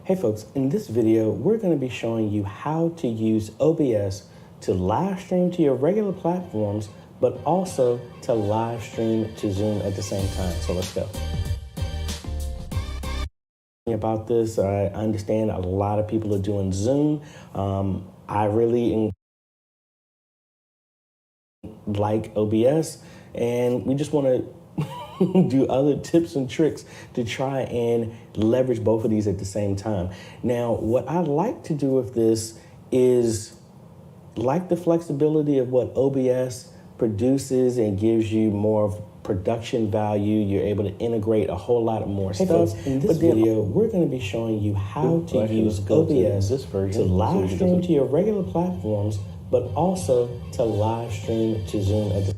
Hey folks, in this video, we're going to be showing you how to use OBS to live stream to your regular platforms, but also to live stream to Zoom at the same time. So let's go. About this, I understand a lot of people are doing Zoom. I really like OBS, and we just want to do other tips and tricks to try and leverage both of these at the same time. Now, what I like to do with this is like the flexibility of what OBS produces and gives you more of production value. You're able to integrate a whole lot more stuff. In this video, we're going to be showing you how to use OBS to live stream to your regular platforms, but also to live stream to Zoom at the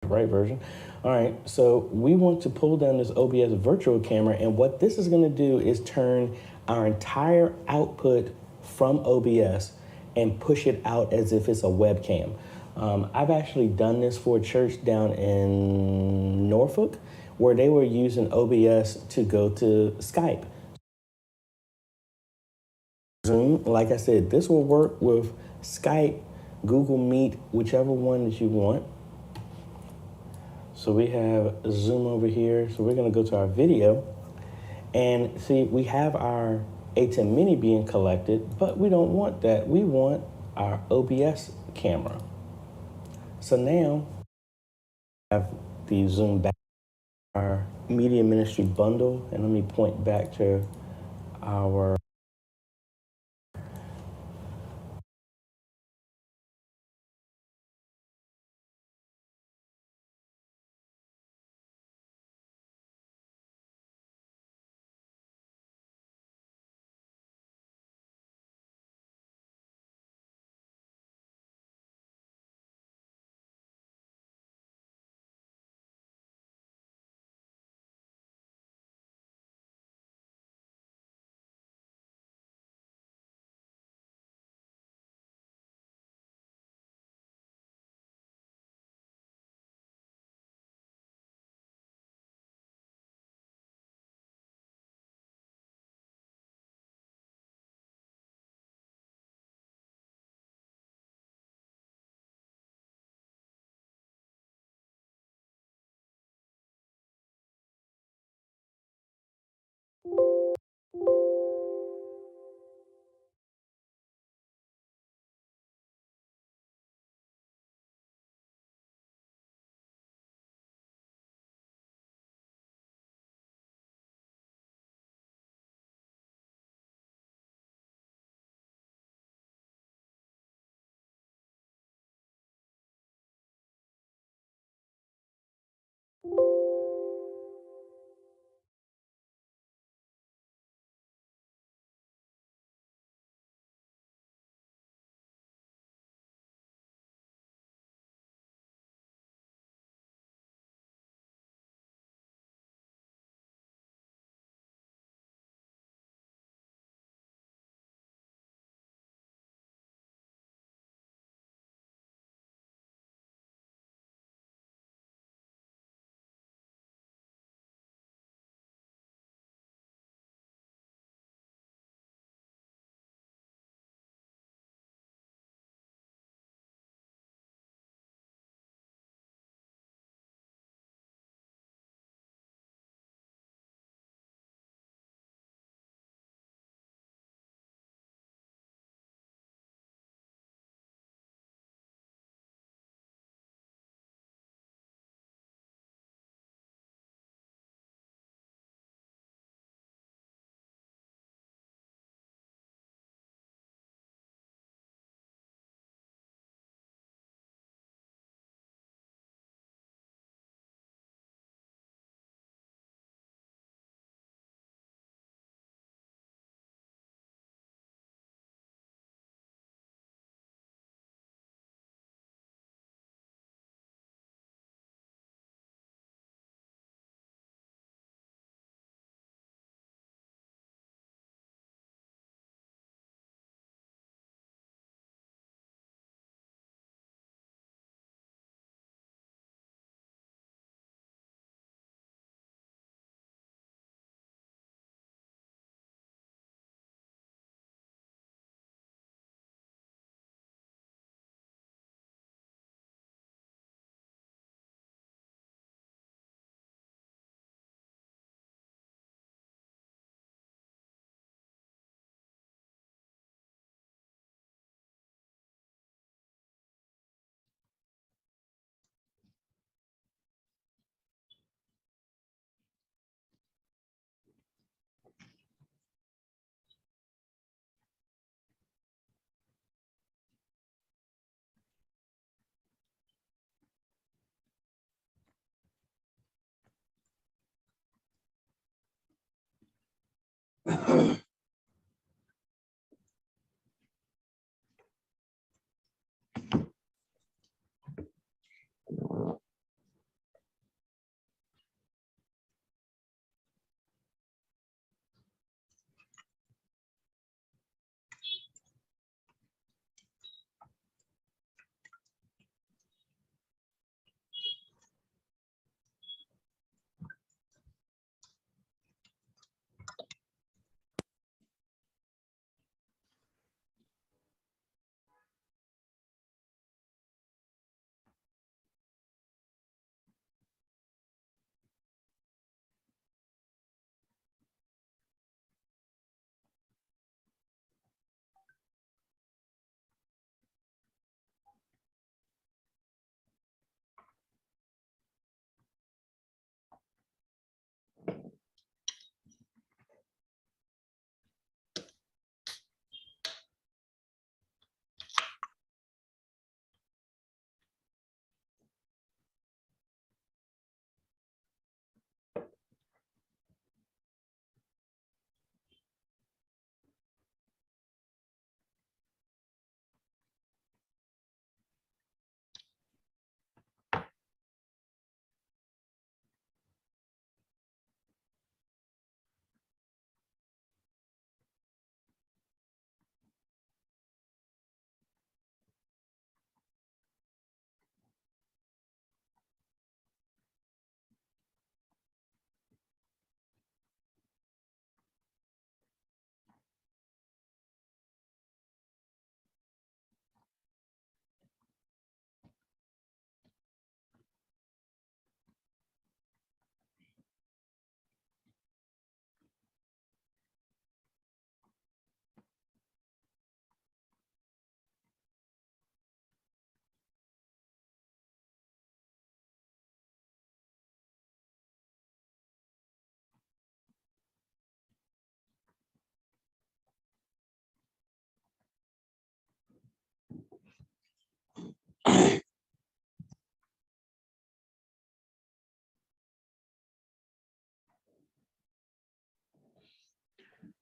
right version. All right, so we want to pull down this OBS virtual camera, and what this is going to do is turn our entire output from OBS and push it out as if it's a webcam. I've actually done this for a church down in Norfolk where they were using OBS to go to Skype. Zoom, like I said, this will work with Skype, Google Meet, whichever one that you want. So we have Zoom over here. So we're going to go to our video and see, we have our A10 Mini being collected, but we don't want that. We want our OBS camera. So now I have the Zoom back, our media ministry bundle, and let me point back to our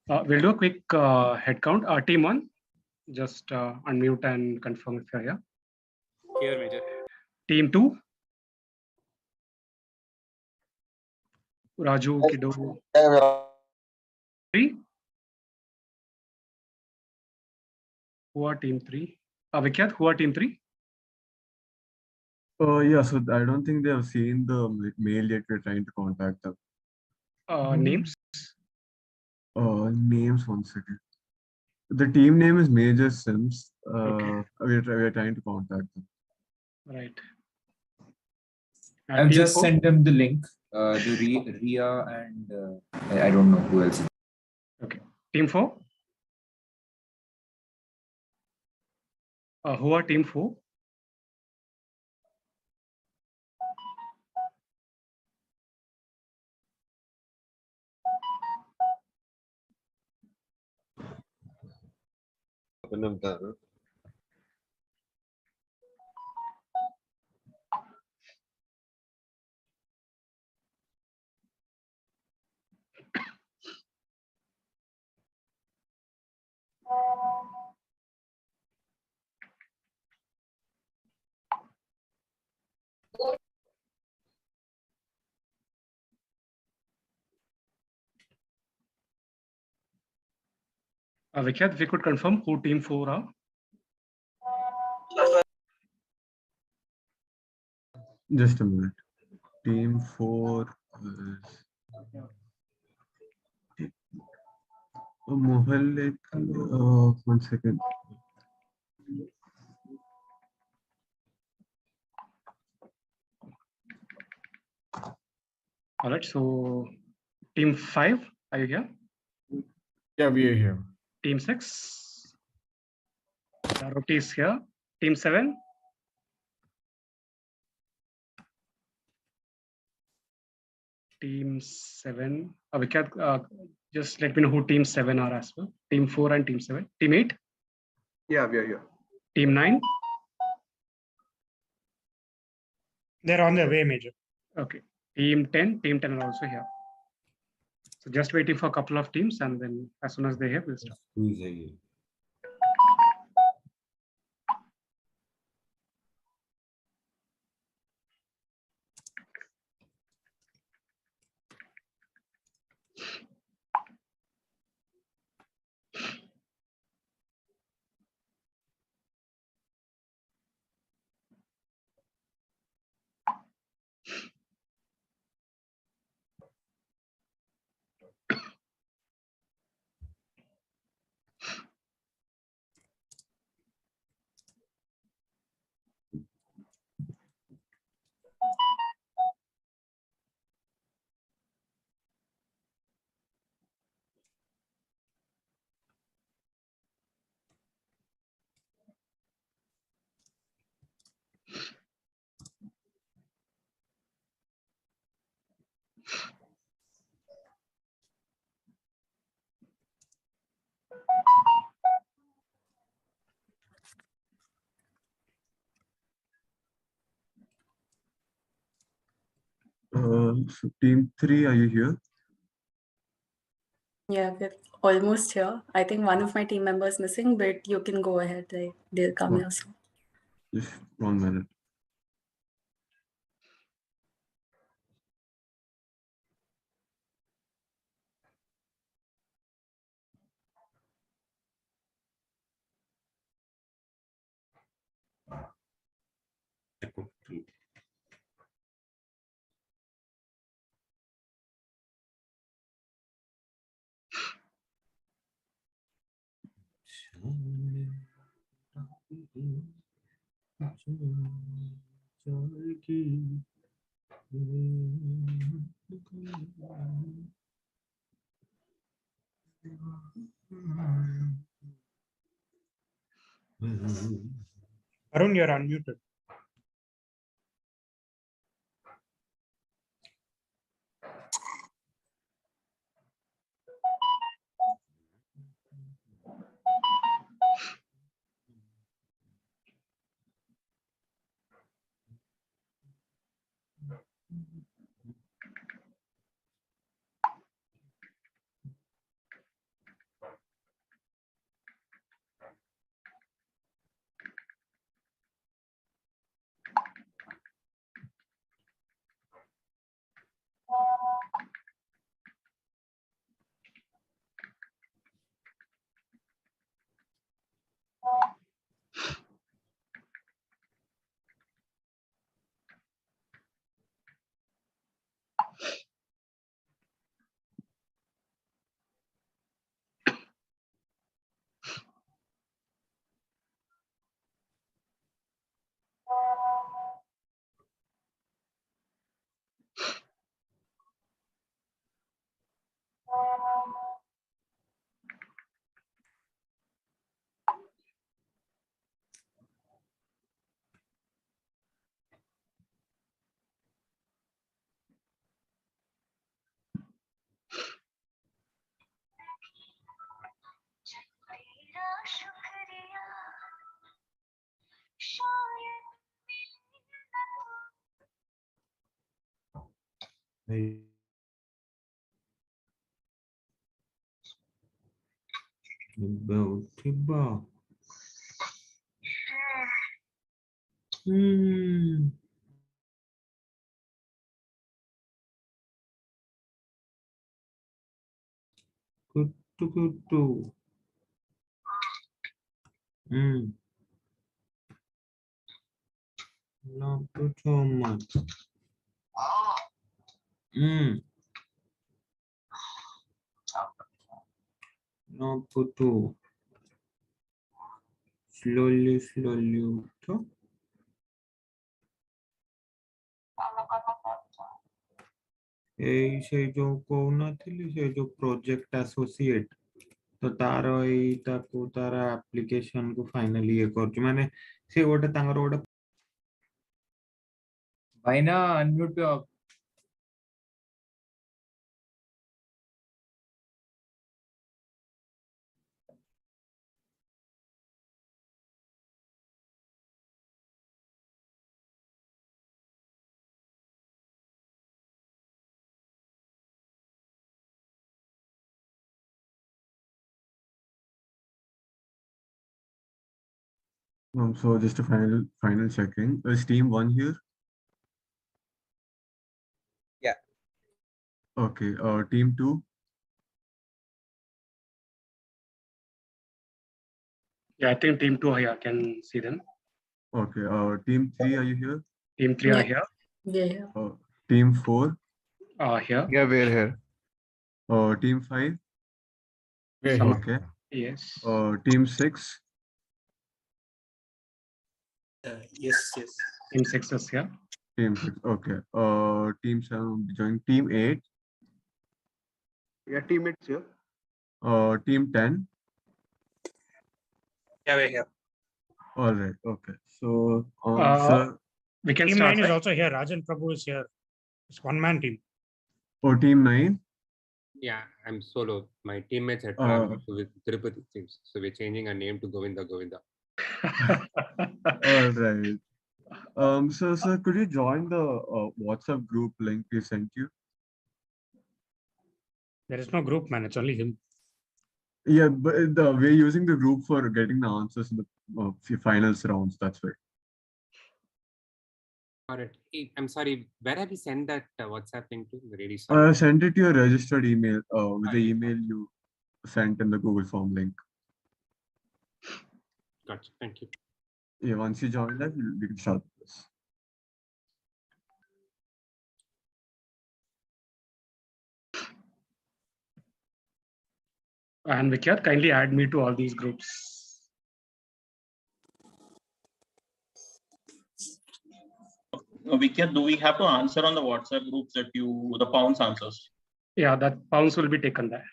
We'll do a quick head count. Team 1, just unmute and confirm if you're here. Here, Major. Team 2, Raju, Kido. 3. Who are Team 3? Vikyat, who are Team 3? Yeah, so I don't think they have seen the mail yet. We're trying to contact them. Names? Names, one second. The team name is Major Sims. Okay. We're trying to contact them. Right. I've Team just 4? sent them the link. The Ria and I don't know who else. Okay. Team 4? Who are Team 4? Vikyat, if you could confirm who Team 4 are? Just a minute. Team 4 is Mohalle. One second. All right. So, Team 5, are you here? Yeah, we are here. Team 6. Roti is here. Team 7. Team 7. Vikyat, just let me know who Team 7 are as well. Team 4 and Team 7. Team 8. Yeah, we are here. Team 9. They're on their way, Major. Okay. Team 10. Team 10 are also here. So just waiting for a couple of teams, and then as soon as they have, we'll start. So team 3, are you here? Yeah, we're almost here. I think one of my team members missing, but you can go ahead. They'll come here soon. Just 1 minute. Arun, you're unmuted. Tiba. Kutu. Not too much. Not too. Slowly. To. ସେ ଯୋଉ କହୁନଥିଲି ସେ ଯୋଉ project associate ତ ତାର ତାକୁ ତାର application କୁ finally ଇଏ କରୁଛି ମାନେ ସେ ଗୋଟେ ତାଙ୍କର ଗୋଟେ Vaina, unmute your. So just a final checking. Is team 1 here? Yeah. Okay. Team 2. Yeah, I think team 2 here, can see them. Okay. Team 3, are you here? Team 3 are here. Yeah. Team 4. Here. Yeah, we're here. Team 5. Some- Okay. Yes. Team 6. Yes. Team 6 is here. Team 6. Okay. Team 7 join. Team 8. Yeah, teammates here. Team 10. Yeah, we're here. All right. Okay. So, Uh, We can Team start. 9 is right? also here. Rajan Prabhu is here. It's one-man team. Team 9. Yeah, I'm solo. My teammates had Uh, traveled with Tirupati teams, so we're changing our name to Govinda. All right. So, sir, could you join the WhatsApp group link we sent you? There is no group, man. It's only him. Yeah, but we're using the group for getting the answers in the finals rounds. That's right. All right. I'm sorry. Where have you sent that WhatsApp link to? I'm really sorry. Send it to your registered email with the email you sent in the Google form link. Gotcha. Thank you. Yeah, once you join that, we can start this. And Vikyat, kindly add me to all these groups. Vikyat, do we have to answer on the WhatsApp groups that the pounds answers? Yeah, that pounds will be taken there.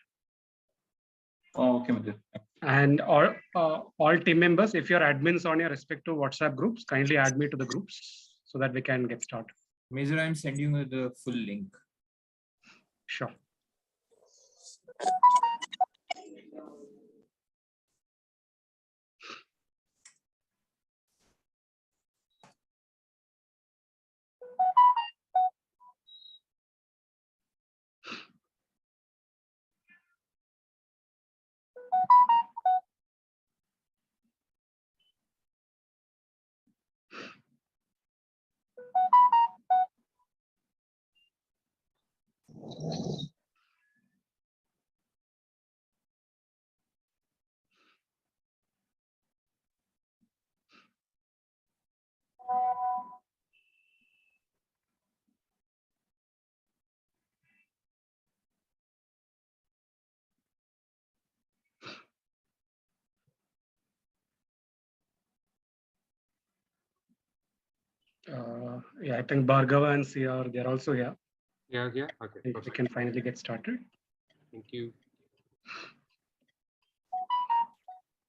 Oh, okay, Mithil. And all team members, if you're admins on your respective WhatsApp groups, kindly add me to the groups so that we can get started. Major, I'm sending you the full link. Sure. Yeah, I think Bhargava and CR, they're also here. Yeah. Okay. I think we Perfect. can finally get started. Thank you.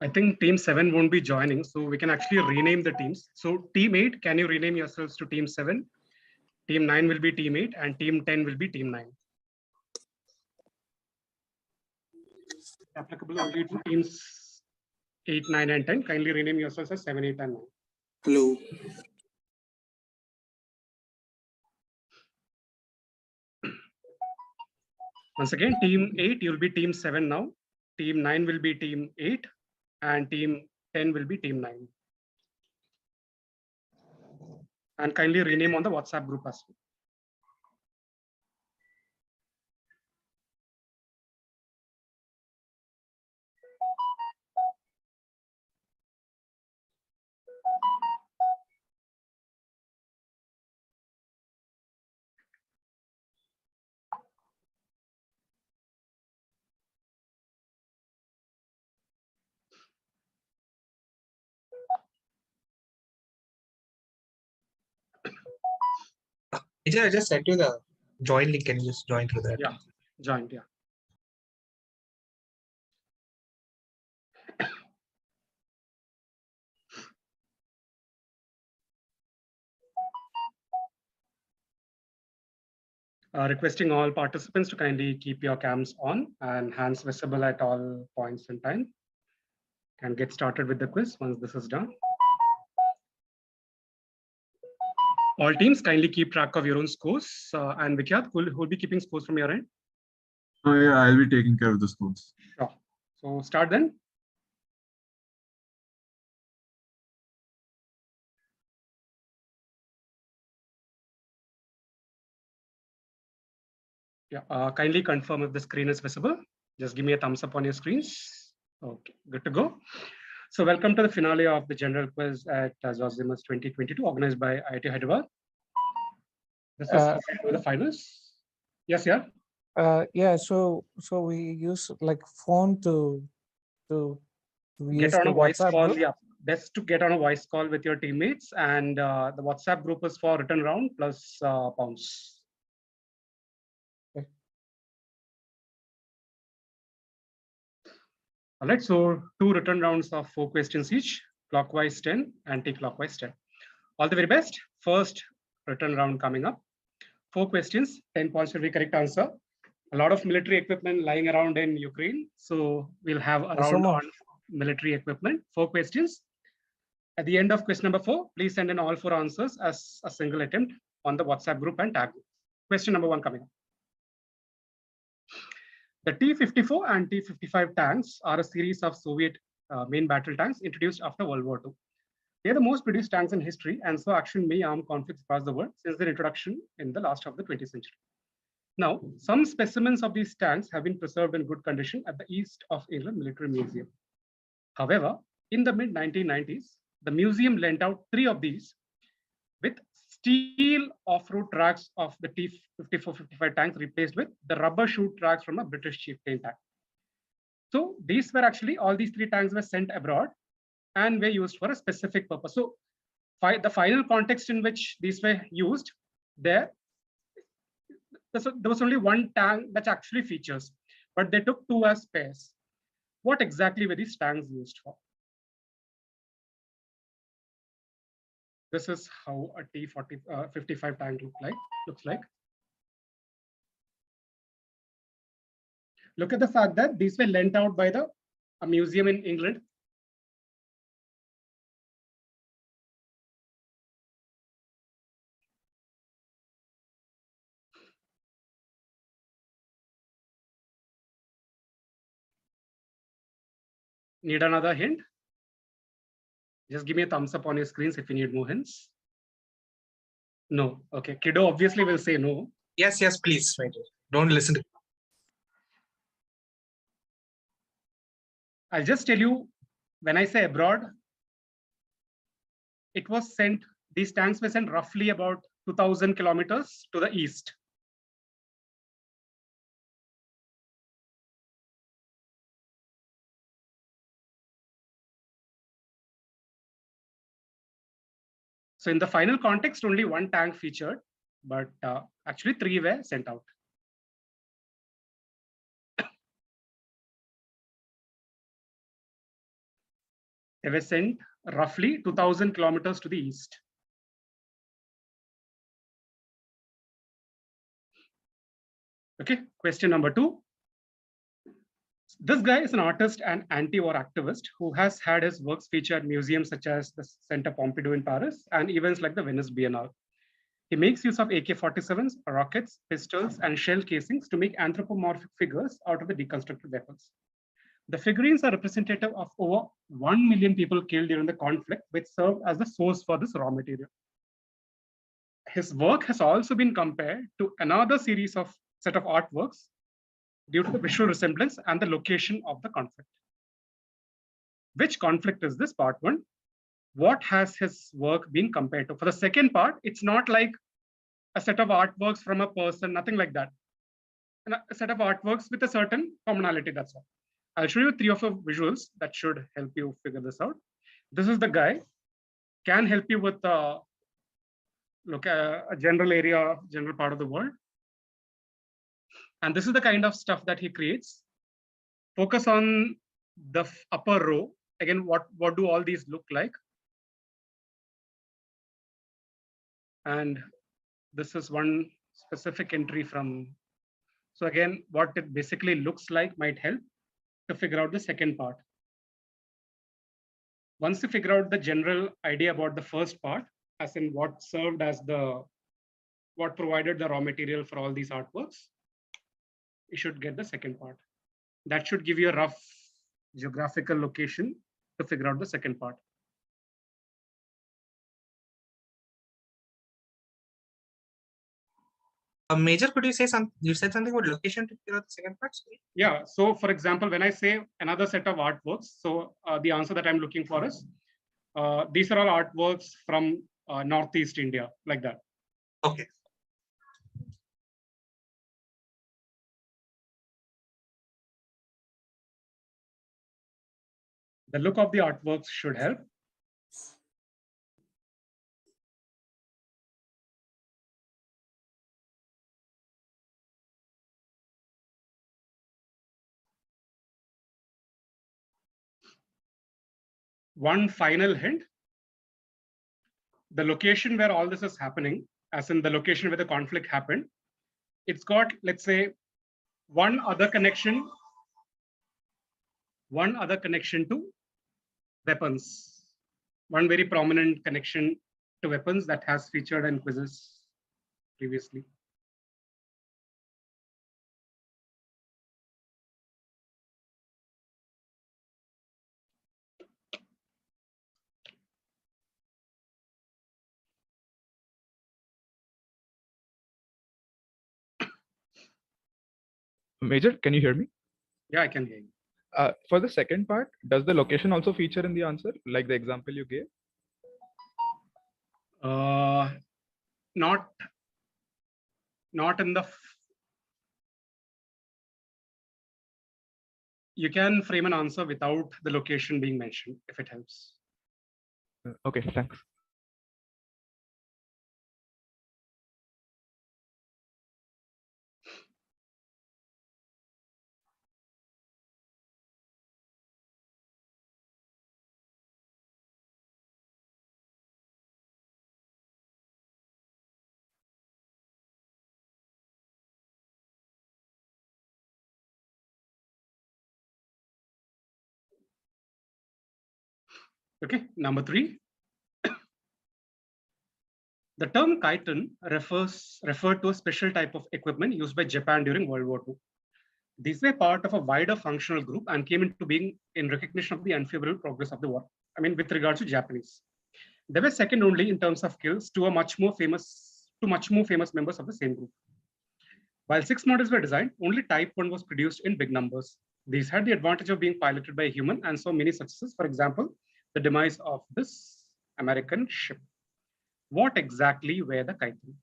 I think team 7 won't be joining, so we can actually rename the teams. So team 8, can you rename yourselves to team 7? Team 9 will be team 8 and team 10 will be team 9. Applicable only to teams 8, 9 and 10. Kindly rename yourselves as 7, 8 and 9. Hello. Once again, team 8, you'll be team 7 now. Team 9 will be team 8 and team 10 will be team 9. And kindly rename on the WhatsApp group as well. I just sent you the join link. Can you just join through that? Yeah, joined, yeah. Requesting all participants to kindly keep your cams on and hands visible at all points in time. Can get started with the quiz once this is done. All teams kindly keep track of your own scores. And Vikyat, who will be keeping scores from your end? Oh yeah, I'll be taking care of the scores. Sure. So start then. Yeah, kindly confirm if the screen is visible. Just give me a thumbs up on your screens. Okay, good to go. So welcome to the finale of the general quiz at Zosimus 2022, organized by IIT Hyderabad. This is the finals. Yes, yeah. Yeah, so we use like phone to Get on a voice call. Group. Yeah, best to get on a voice call with your teammates, and the WhatsApp group is for written round plus pounds. Okay. All right, so 2 written rounds of 4 questions each, clockwise 10, anti-clockwise 10. All the very best. First written round coming up. 4 questions, 10 points will be correct answer. A lot of military equipment lying around in Ukraine, so we'll have a round on military equipment. 4 questions. At the end of question number 4, please send in all 4 answers as a single attempt on the WhatsApp group and tag. Question number 1 coming up. The T-54 and T-55 tanks are a series of Soviet main battle tanks introduced after World War II. They are the most produced tanks in history, and so action may arm conflicts across the world since their introduction in the last of the 20th century. Now, some specimens of these tanks have been preserved in good condition at the East of England Military Museum. However, in the mid-1990s, the museum lent out 3 of these with steel off-road tracks of the T-54-55 tanks replaced with the rubber shoe tracks from a British chieftain tank. So these were actually, all these 3 tanks were sent abroad and were used for a specific purpose. So the final context in which these were used, there was only 1 tank that actually features, but they took 2 as pairs. What exactly were these tanks used for? This is how a T-55 tank looks like. Look at the fact that these were lent out by a museum in England. Need another hint? Just give me a thumbs up on your screens if you need more hints. No. Okay. Kiddo obviously will say no. Yes, please. Don't listen to. I'll just tell you, when I say abroad, it was sent, these tanks were sent roughly about 2,000 kilometers to the east. So in the final context, only 1 tank featured, but actually 3 were sent out. They were sent roughly 2,000 kilometers to the east. Okay, question number 2. This guy is an artist and anti-war activist who has had his works featured at museums such as the Centre Pompidou in Paris and events like the Venice Biennale. He makes use of AK-47s, rockets, pistols, and shell casings to make anthropomorphic figures out of the deconstructed weapons. The figurines are representative of over 1 million people killed during the conflict, which served as the source for this raw material. His work has also been compared to another series of set of artworks due to the visual resemblance and the location of the conflict. Which conflict is this? Part one. What has his work been compared to? For the second part, it's not like a set of artworks from a person, nothing like that. And a set of artworks with a certain commonality, that's all. I'll show you 3 of the visuals that should help you figure this out. This is the guy, can help you with look at a general area, general part of the world. And this is the kind of stuff that he creates. Focus on the upper row. Again, what do all these look like? And this is one specific entry from. So again, what it basically looks like might help to figure out the second part. Once you figure out the general idea about the first part, as in what served as what provided the raw material for all these artworks, you should get the second part. That should give you a rough geographical location to figure out the second part. Major, could you say something? You said something about location to figure out the second part? Sorry. Yeah. So, for example, when I say another set of artworks, so the answer that I'm looking for is these are all artworks from Northeast India, like that. Okay. The look of the artworks should help. One final hint, the location where all this is happening, as in the location where the conflict happened, it's got, let's say, one other connection to weapons. One very prominent connection to weapons that has featured in quizzes previously. Major, can you hear me? Yeah, I can hear you. For the second part, does the location also feature in the answer, like the example you gave? Not in the. You can frame an answer without the location being mentioned, if it helps. Okay, thanks. Okay, number 3. The term chiton referred to a special type of equipment used by Japan during World War II. These were part of a wider functional group and came into being in recognition of the unfavorable progress of the war. I mean, with regards to Japanese. They were second only in terms of kills to much more famous members of the same group. While 6 models were designed, only Type 1 was produced in big numbers. These had the advantage of being piloted by a human and saw many successes. For example, the demise of this American ship. What exactly were the chiton?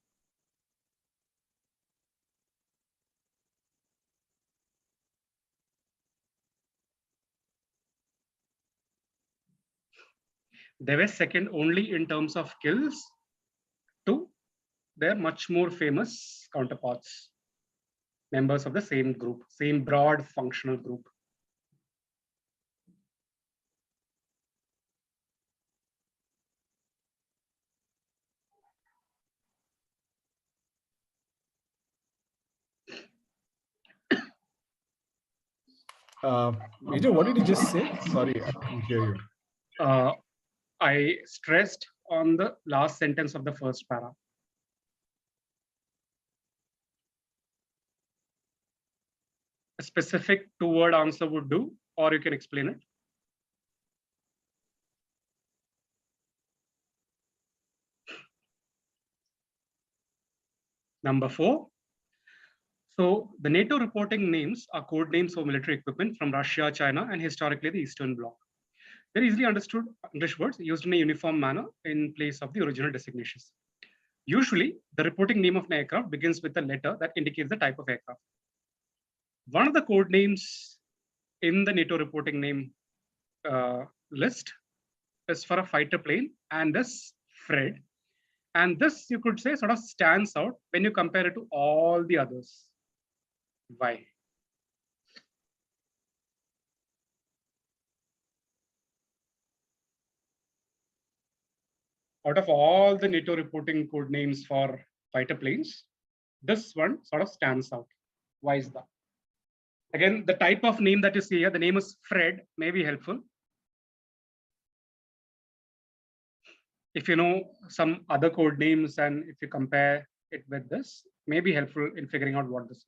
They were second only in terms of kills to their much more famous counterparts, members of the same group, same broad functional group. Major, what did you just say? Sorry, I couldn't hear you. I stressed on the last sentence of the first para. specific two-word answer would do, or you can explain it. Number 4. So the NATO reporting names are code names for military equipment from Russia, China, and historically the Eastern Bloc. They're easily understood English words used in a uniform manner in place of the original designations. Usually, the reporting name of an aircraft begins with a letter that indicates the type of aircraft. One of the code names in the NATO reporting name list is for a fighter plane, and this Fred. And this, you could say, sort of stands out when you compare it to all the others. Why? Out of all the NATO reporting code names for fighter planes, this one sort of stands out. Why is that? Again, the type of name that you see here, the name is Fred, may be helpful. If you know some other code names and if you compare it with this, may be helpful in figuring out what this is.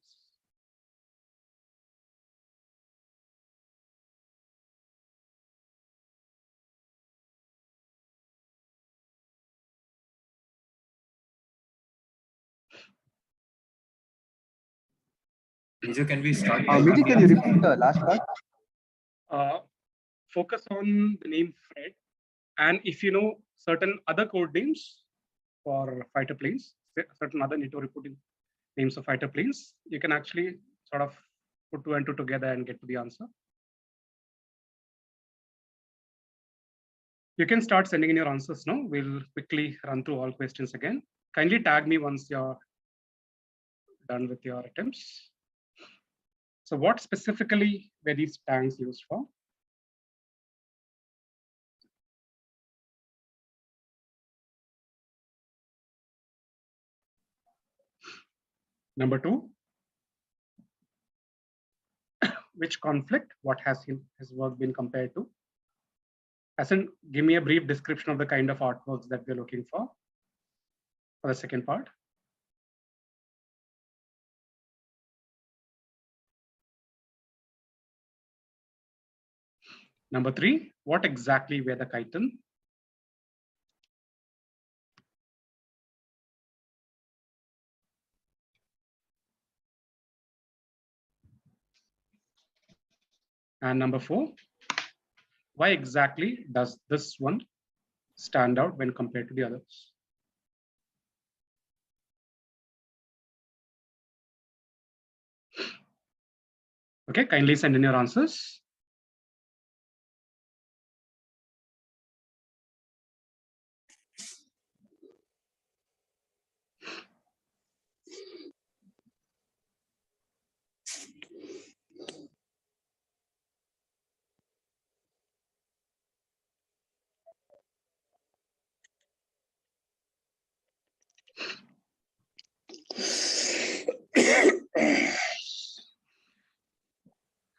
Major, can we start? Major, can you repeat the last part? Focus on the name Fred, and if you know certain other code names for fighter planes, certain other NATO reporting names of fighter planes, you can actually sort of put 2 and 2 together and get to the answer. You can start sending in your answers now. We'll quickly run through all questions again. Kindly tag me once you're done with your attempts. So what specifically were these tanks used for? Number 2, which conflict, what has his work been compared to? As in, give me a brief description of the kind of artworks that we're looking for the second part. Number 3, what exactly were the chiton? And number 4, why exactly does this one stand out when compared to the others? Okay, kindly send in your answers.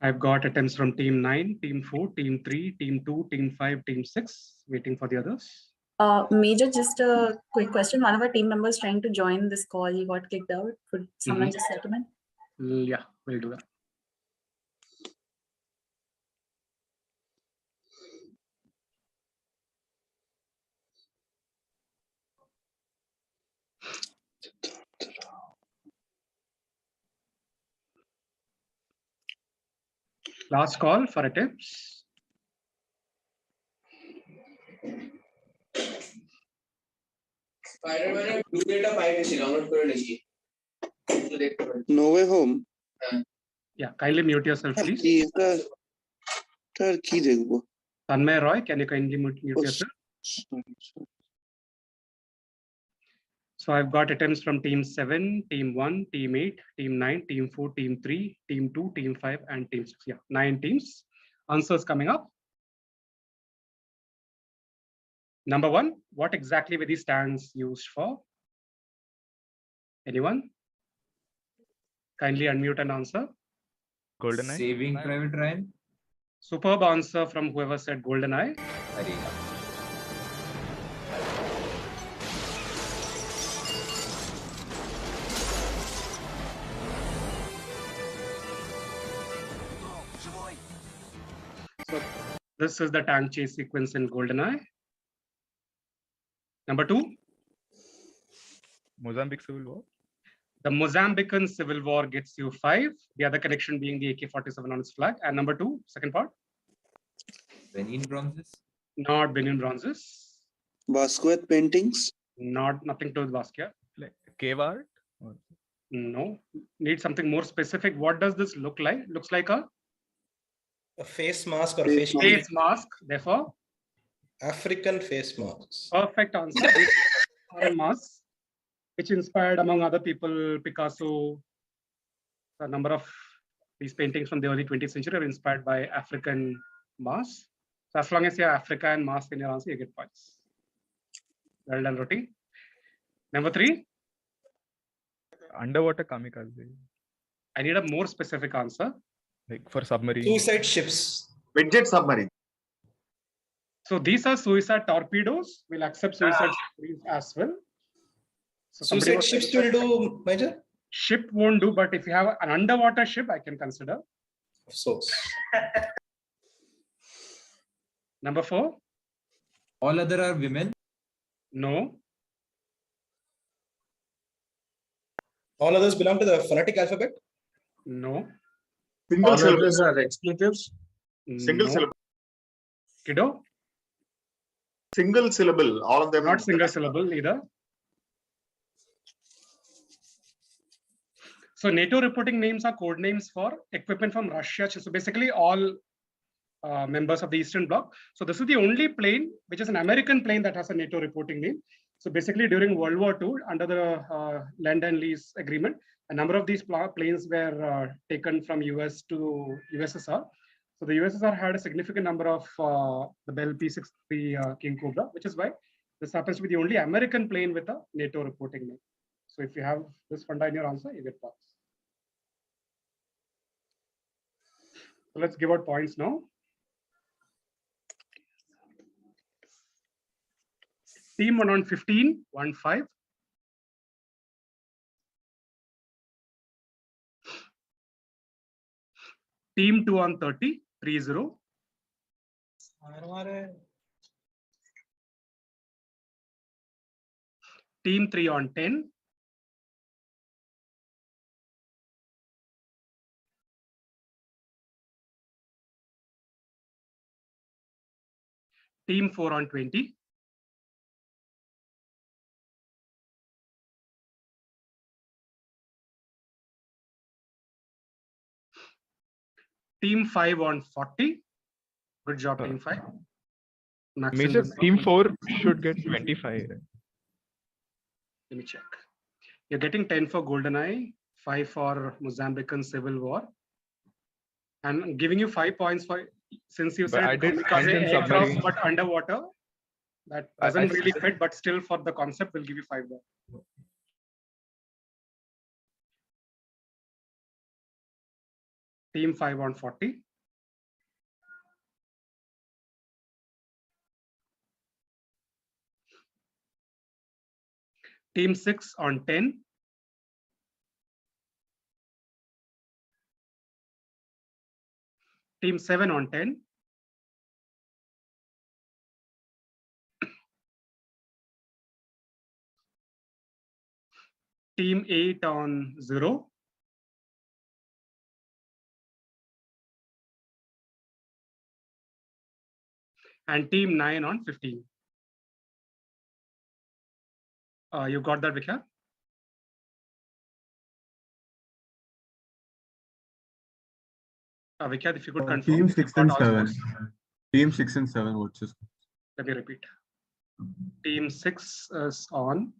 I've got attempts from team 9, team 4, team 3, team 2, team 5, team 6, waiting for the others. Major, just a quick question. One of our team members trying to join this call, he got kicked out. Could someone just help him in? Yeah, we'll do that. Last call for attempts. No Way Home. Yeah, kindly mute yourself, please. Tanmay Roy, can you kindly mute yourself? So I've got attempts from team 7, team 1, team 8, team 9, team 4, team 3, team 2, team 5, and team 6. Yeah, 9 teams. Answers coming up. Number 1, what exactly were these tanks used for? Anyone? Kindly unmute and answer. GoldenEye. Saving Private Ryan. Superb answer from whoever said GoldenEye. This is the tank chase sequence in GoldenEye. Number 2. Mozambique Civil War. The Mozambican Civil War gets you 5. The other connection being the AK-47 on its flag. And number 2, second part. Benin bronzes. Not Benin bronzes. Basquiat paintings. Nothing to do with Basquiat. Like cave art. Or... No. Need something more specific. What does this look like? Looks like a face mask or face mask. Therefore, African face masks. Perfect answer. Foreign masks, which inspired, among other people, Picasso. A number of these paintings from the early 20th century are inspired by African masks. So as long as you have Africa and mask in your answer, you get points. Well done, Roti. Number 3. Underwater kamikaze. I need a more specific answer. Like for submarine. Suicide ships. Midget submarine. So these are suicide torpedoes. We'll accept suicide submarines as well. So Suicide ships will do, Major? Ship won't do, but if you have an underwater ship, I can consider. Of course. Number 4. All other are women. No. All others belong to the phonetic alphabet? No. Single syllable. Are expletives? Single No. syllable. Kiddo? Single syllable. All of them. Not single syllable either. So NATO reporting names are code names for equipment from Russia. So basically all members of the Eastern Bloc. So this is the only plane, which is an American plane that has a NATO reporting name. So basically during World War II, under the Lend and Lease Agreement, a number of these planes were taken from US to USSR. So the USSR had a significant number of the Bell P-63 King Cobra, which is why this happens to be the only American plane with a NATO reporting name. So if you have this funda in your answer, you get points. So let's give out points now. Team 1 on 15, 1-5. Team 2 on 30, 3-0. Team 3 on 10. Team 4 on 20. Team 5 on 40. Good job, Team 5. Major, Team 4 should get 25. Right? Let me check. You're getting 10 for GoldenEye, 5 for Mozambican Civil War. And I'm giving you 5 points for, since you said kamikaze aircraft, but underwater. That doesn't really fit, but still for the concept, we'll give you 5 there. Team 5 on 40. Team 6 on 10. Team 7 on 10. Team 8 on 0. And team 9 on 15. You got that, Vikhya? Vikhya, if you could confirm. Team 6 and 7. Team 6 and 7, what's this? Let me repeat. Team 6 is on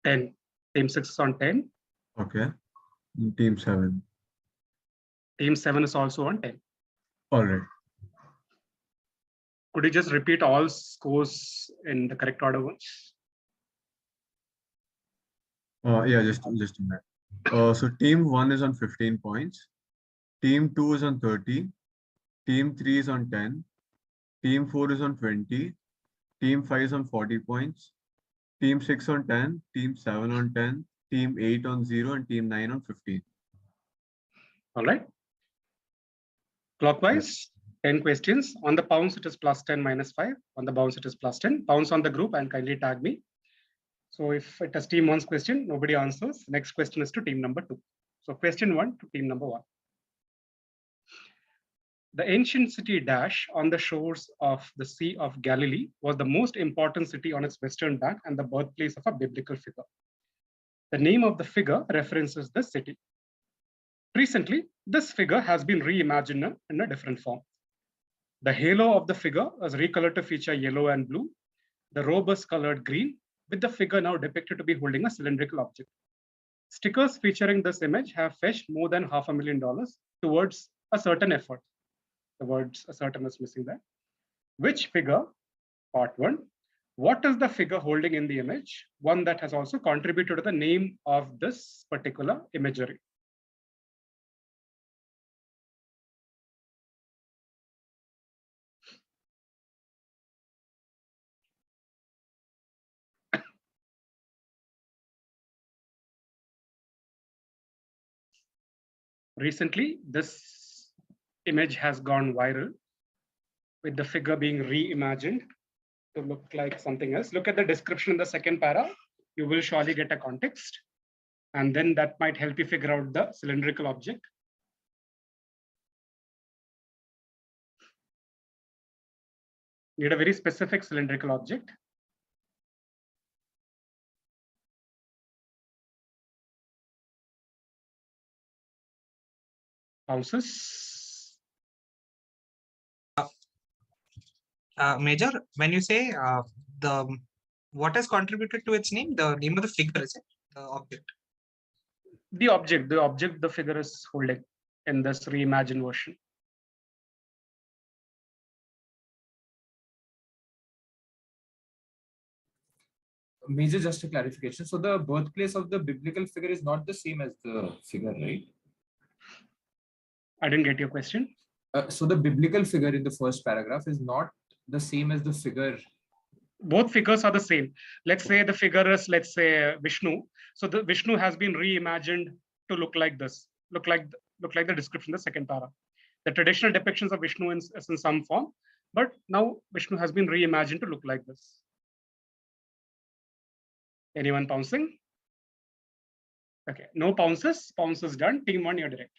10. Team 6 is on 10. Okay. Team 7. Team 7 is also on 10. All right. Could you just repeat all scores in the correct order once? Yeah, just a minute. So team 1 is on 15 points. Team 2 is on 30. Team 3 is on 10. Team 4 is on 20. Team 5 is on 40 points. Team 6 on 10. Team 7 on 10. Team 8 on 0. And Team 9 on 15. All right. Clockwise, 10 questions. On the pounds, it is +10, -5. On the bounce, it is +10. Pounds on the group and kindly tag me. So if it is team 1's question, nobody answers. Next question is to team number 2. So question 1 to team number 1. The ancient city Dash on the shores of the Sea of Galilee was the most important city on its western bank and the birthplace of a biblical figure. The name of the figure references the city. Recently, this figure has been reimagined in a different form. The halo of the figure was recolored to feature yellow and blue. The robe is colored green, with the figure now depicted to be holding a cylindrical object. Stickers featuring this image have fetched more than $500,000 towards a certain effort. The words "a certain" is missing there. Which figure? Part 1. What is the figure holding in the image? One that has also contributed to the name of this particular imagery. Recently, this image has gone viral with the figure being reimagined to look like something else. Look at the description in the second para. You will surely get a context. And then that might help you figure out the cylindrical object. Need a very specific cylindrical object. Bounces. Major, when you say what has contributed to its name, the name of the figure, is it? The object. The object the figure is holding in this reimagined version. Major, just a clarification. So the birthplace of the biblical figure is not the same as the figure, right? I didn't get your question. So the biblical figure in the first paragraph is not the same as the figure. Both figures are the same. Let's say the figure is, let's say, Vishnu. So the Vishnu has been reimagined to look like this. Look like the description, the second para. The traditional depictions of Vishnu is in some form, but now Vishnu has been reimagined to look like this. Anyone pouncing? Okay, no pounces. Pounce is done. Team 1, you're direct.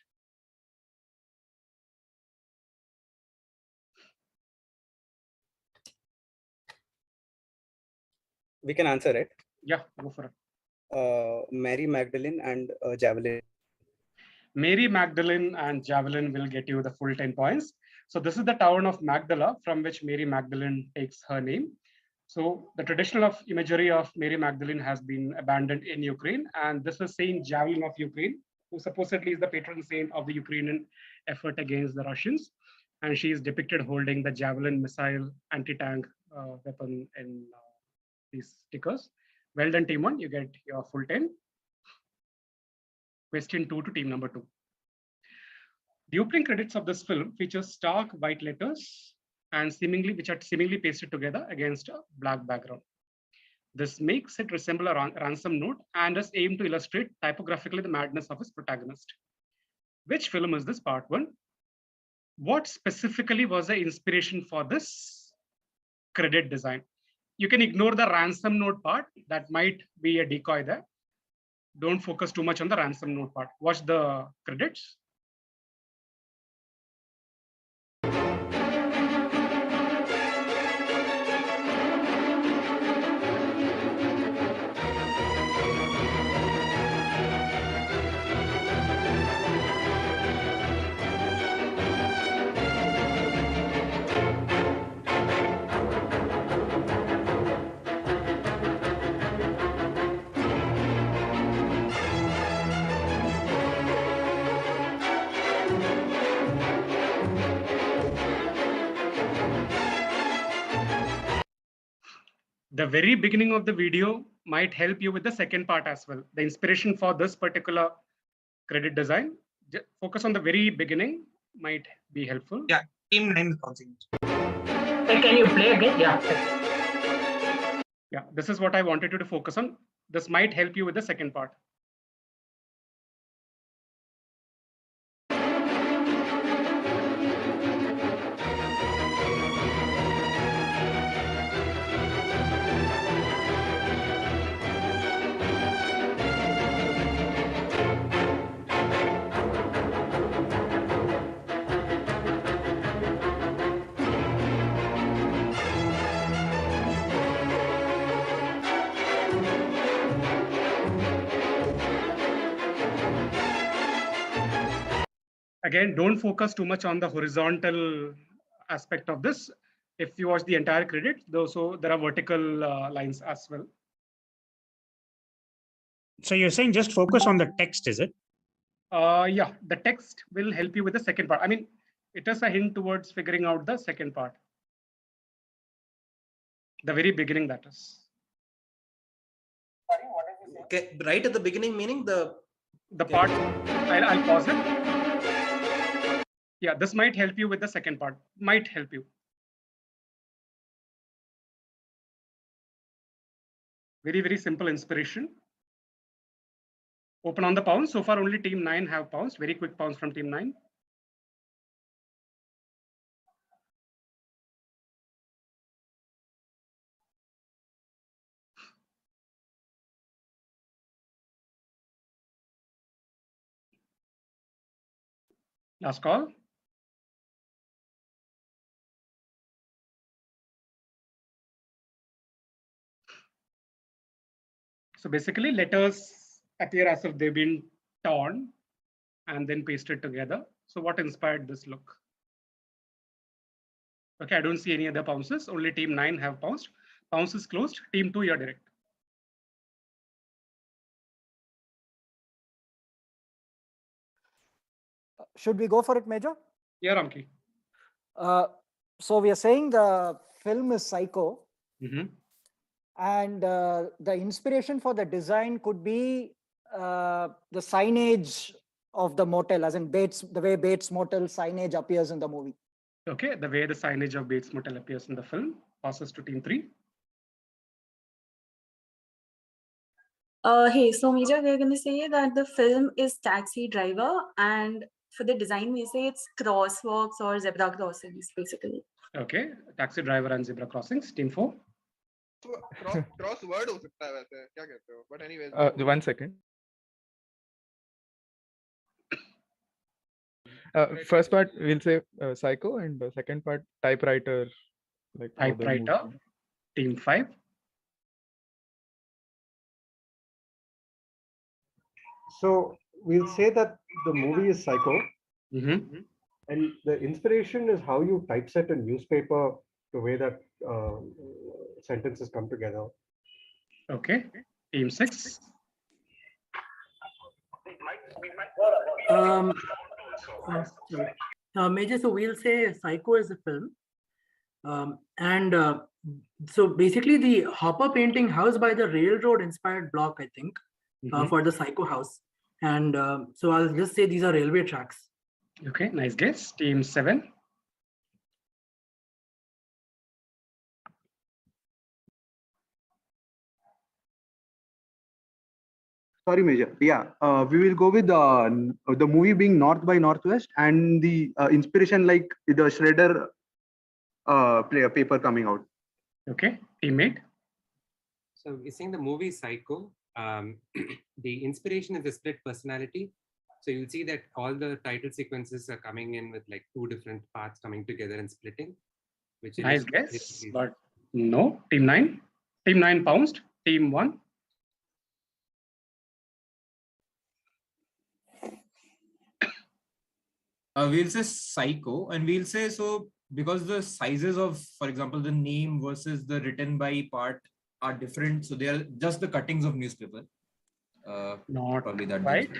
We can answer it. Yeah, go for it. Mary Magdalene and Javelin. Mary Magdalene and Javelin will get you the full 10 points. So this is the town of Magdala from which Mary Magdalene takes her name. So the traditional imagery of Mary Magdalene has been abandoned in Ukraine, and this is Saint Javelin of Ukraine, who supposedly is the patron saint of the Ukrainian effort against the Russians. And she is depicted holding the Javelin missile anti-tank weapon in these stickers. Well done, team 1. You get your full 10. Question 2 to team number 2. The opening credits of this film features stark white letters and which are seemingly pasted together against a black background. This makes it resemble a ransom note and is aimed to illustrate typographically the madness of its protagonist. Which film is this? Part 1. What specifically was the inspiration for this credit design? You can ignore the ransom note part. That might be a decoy there. Don't focus too much on the ransom note part. Watch the credits. The very beginning of the video might help you with the second part as well. The inspiration for this particular credit design, focus on the very beginning, might be helpful. Yeah, team 9 is Can you play again? Yeah. Yeah, this is what I wanted you to focus on. This might help you with the second part. Again, don't focus too much on the horizontal aspect of this. If you watch the entire credit, though, so there are vertical lines as well. So you're saying just focus on the text, is it? Yeah, the text will help you with the second part. I mean, it is a hint towards figuring out the second part. The very beginning, that is. Okay, right at the beginning, meaning the part. I'll pause it. Yeah, this might help you with the second part. Might help you. Very, very simple inspiration. Open on the pounds. So far, only team 9 have pounds. Very quick pounds from team 9. Last call. So basically, letters appear as if they've been torn and then pasted together. So what inspired this look? Okay, I don't see any other bounces. Only team 9 have bounced. Bounce is closed. Team 2, you're direct. Should we go for it, Major? Yeah, Ramki. So we are saying the film is Psycho. Mm-hmm. And the inspiration for the design could be the signage of the motel, as in Bates, the way Bates Motel signage appears in the movie. Okay, the way the signage of Bates Motel appears in the film. Passes to team 3. Hey, so Major, we're going to say that the film is Taxi Driver, and for the design, we say it's crosswalks or zebra crossings, basically. Okay, Taxi Driver and zebra crossings. Team 4. Cross word हो सकता है वैसे क्या कहते हो but anyways 1 second. First part we'll say psycho, and the second part typewriter. Like typewriter. Team 5. So we'll say that the movie is Psycho. Mm-hmm. And the inspiration is how you typeset a newspaper, the way that sentences come together. Okay. Team 6. Major, so we'll say Psycho is a film. So basically the Hopper painting house by the railroad inspired block, I think, for the Psycho house. And so I'll just say these are railway tracks. Okay, nice guess. Team 7. Sorry, Major. Yeah, we will go with the movie being North by Northwest and the inspiration like the Shredder paper coming out. Okay, teammate. So we're saying the movie Psycho. The inspiration is the split personality. So you'll see that all the title sequences are coming in with like 2 different parts coming together and splitting. Which nice guess, but no. Team 9. Team 9 bounced. Team 1. We'll say Psycho, and we'll say so because the sizes of, for example, the name versus the written by part are different. So they are just the cuttings of newspaper. Not probably that. Right.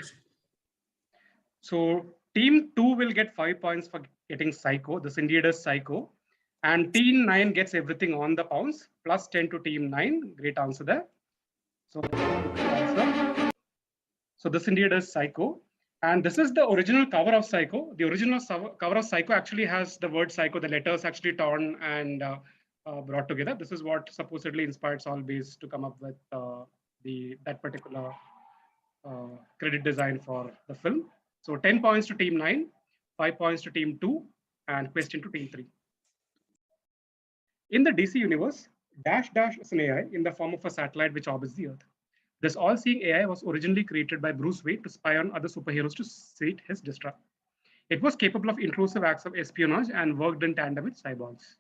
So team 2 will get 5 points for getting Psycho. This indeed is Psycho. And team 9 gets everything on the pounds. Plus 10 to team 9. Great answer there. So this indeed is Psycho. And this is the original cover of Psycho. The original cover of Psycho actually has the word Psycho, the letters actually torn and brought together. This is what supposedly inspired Saul Bass to come up with that particular credit design for the film. So 10 points to team 9, 5 points to team 2, and question to team 3. In the DC universe, Dash Dash is an AI in the form of a satellite which orbits the Earth. This all-seeing AI was originally created by Bruce Wayne to spy on other superheroes to suit his distrust. It was capable of intrusive acts of espionage and worked in tandem with cyborgs.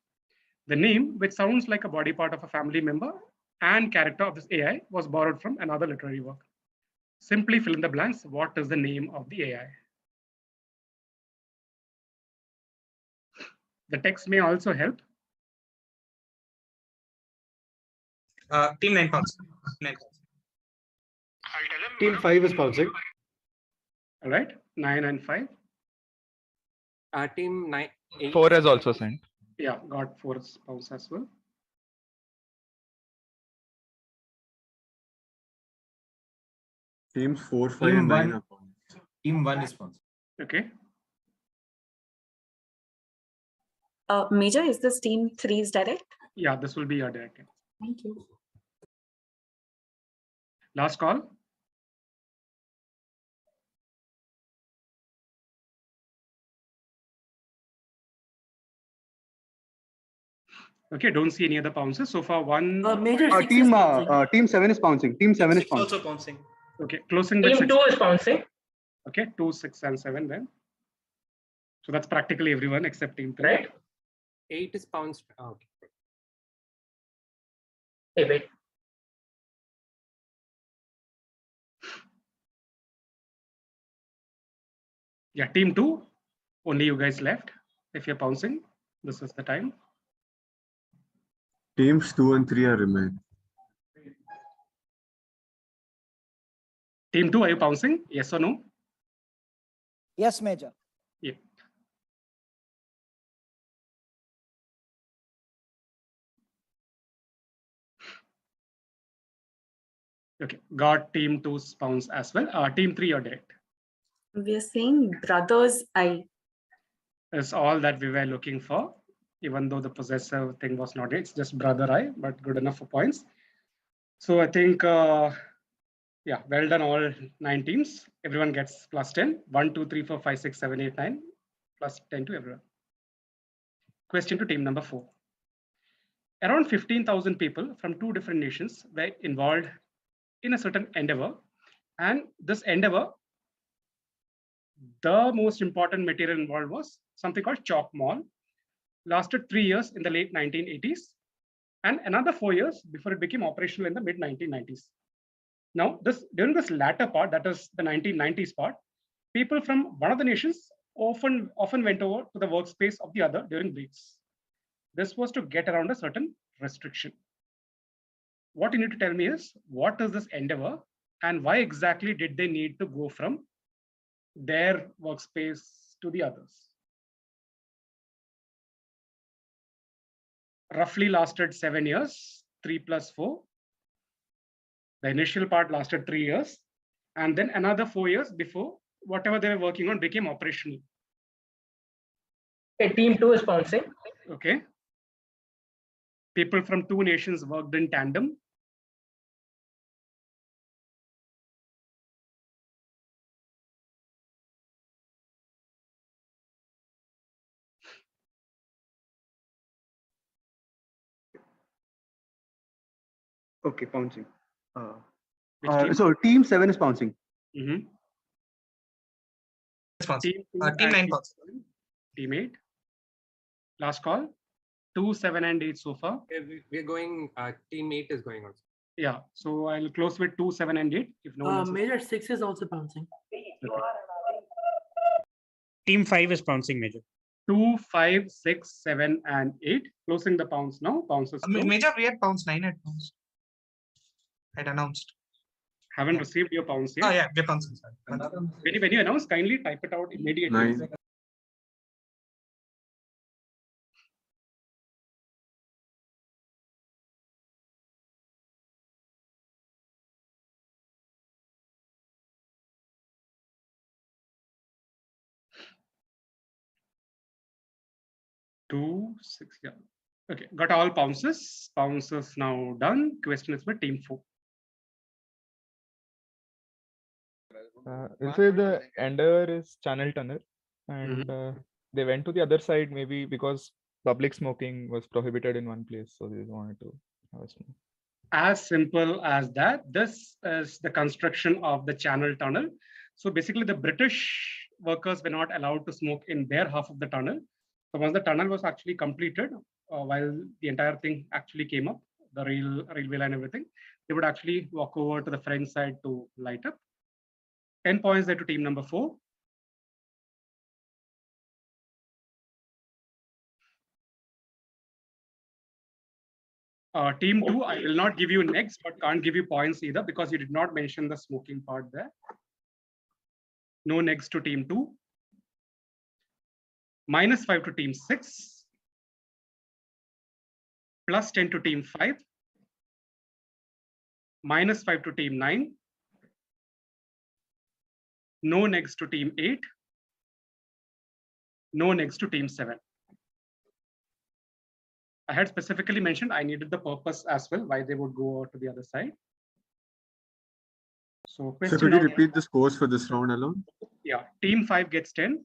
The name, which sounds like a body part of a family member and character of this AI, was borrowed from another literary work. Simply fill in the blanks. What is the name of the AI? The text may also help. Team 9 pounds. 9 pounds. Team 5 is bouncing. All right, 9 and 5. Team 9. 4 has also sent. Yeah, got 4 pounds as well. Teams 4, 5, Team and 9 1. are pounds. Team 1 is sponsored. Okay. Major, is this team 3's direct? Yeah, this will be your direct. Thank you. Last call. Okay, don't see any other bounces. So far, one. Major 6 Team is bouncing. Team 7 is bouncing. Team 7 is It's bouncing. also bouncing. Okay, closing with Team 6. 2 is bouncing. Okay, 2, 6, and 7 then. So that's practically everyone except team 3. Right. 8 is bounced. Oh, okay. Hey, wait. Yeah, team 2, only you guys left. If you're bouncing, this is the time. Teams 2 and 3 are remain. Team 2, are you bouncing? Yes or no? Yes, Major. Yeah. Okay, got team 2's bounce as well. Team 3, you're direct. We are saying brothers I. Is all that we were looking for, even though the possessive thing was not it. It's just brother I, but good enough for points. So I think, yeah, well done all 9 teams. Everyone gets plus 10. 1, 2, 3, 4, 5, 6, 7, 8, 9. Plus 10 to everyone. Question to team number 4. Around 15,000 people from 2 different nations were involved in a certain endeavor. And this endeavor, the most important material involved was something called chalk mall. Lasted 3 years in the late 1980s and another 4 years before it became operational in the mid 1990s. Now, during this latter part, that is the 1990s part, people from one of the nations often went over to the workspace of the other during breaks. This was to get around a certain restriction. What you need to tell me is, what is this endeavor and why exactly did they need to go from their workspace to the others? Roughly lasted 7 years, 3 plus 4. The initial part lasted 3 years, and then another 4 years before whatever they were working on became operational. Okay, team 2 is bouncing. Okay. People from 2 nations worked in tandem. Okay, bouncing. So team 7 is bouncing. Mm-hmm. Team 9 pounds. Team 8. Last call. 2, 7, and 8 so far. We're going, team 8 is going also. Yeah, so I'll close with 2, 7, and 8. If no one else Major 6 is also bouncing. Okay. Team 5 is bouncing, Major. 2, 5, 6, 7, and 8. Closing the pounds now. Bounces. Major, we had pounds 9 at pounds. I'd announced. Haven't received your pounds yet. Oh, yeah, we're bouncing. When you announce, kindly type it out immediately. 9. Two, 6, yeah. Okay, got all bounces. Bounces now done. Question is for team 4. We'll say the endeavor is channel tunnel, and they went to the other side maybe because public smoking was prohibited in one place, so they wanted to have a smoke. As simple as that. This is the construction of the channel tunnel. So basically, the British workers were not allowed to smoke in their half of the tunnel. So once the tunnel was actually completed, while the entire thing actually came up, the railway line, everything, they would actually walk over to the French side to light up. 10 points there to team number 4. Team 2, I will not give you next, but can't give you points either because you did not mention the smoking part there. No next to Team 2. -5 to Team 6. +10 to Team 5. -5 to Team 9. No next to Team 8. No next to Team 7. I had specifically mentioned I needed the purpose as well, why they would go to the other side. So So question could you now, repeat the scores for this round alone? yeah, Team 5 gets 10.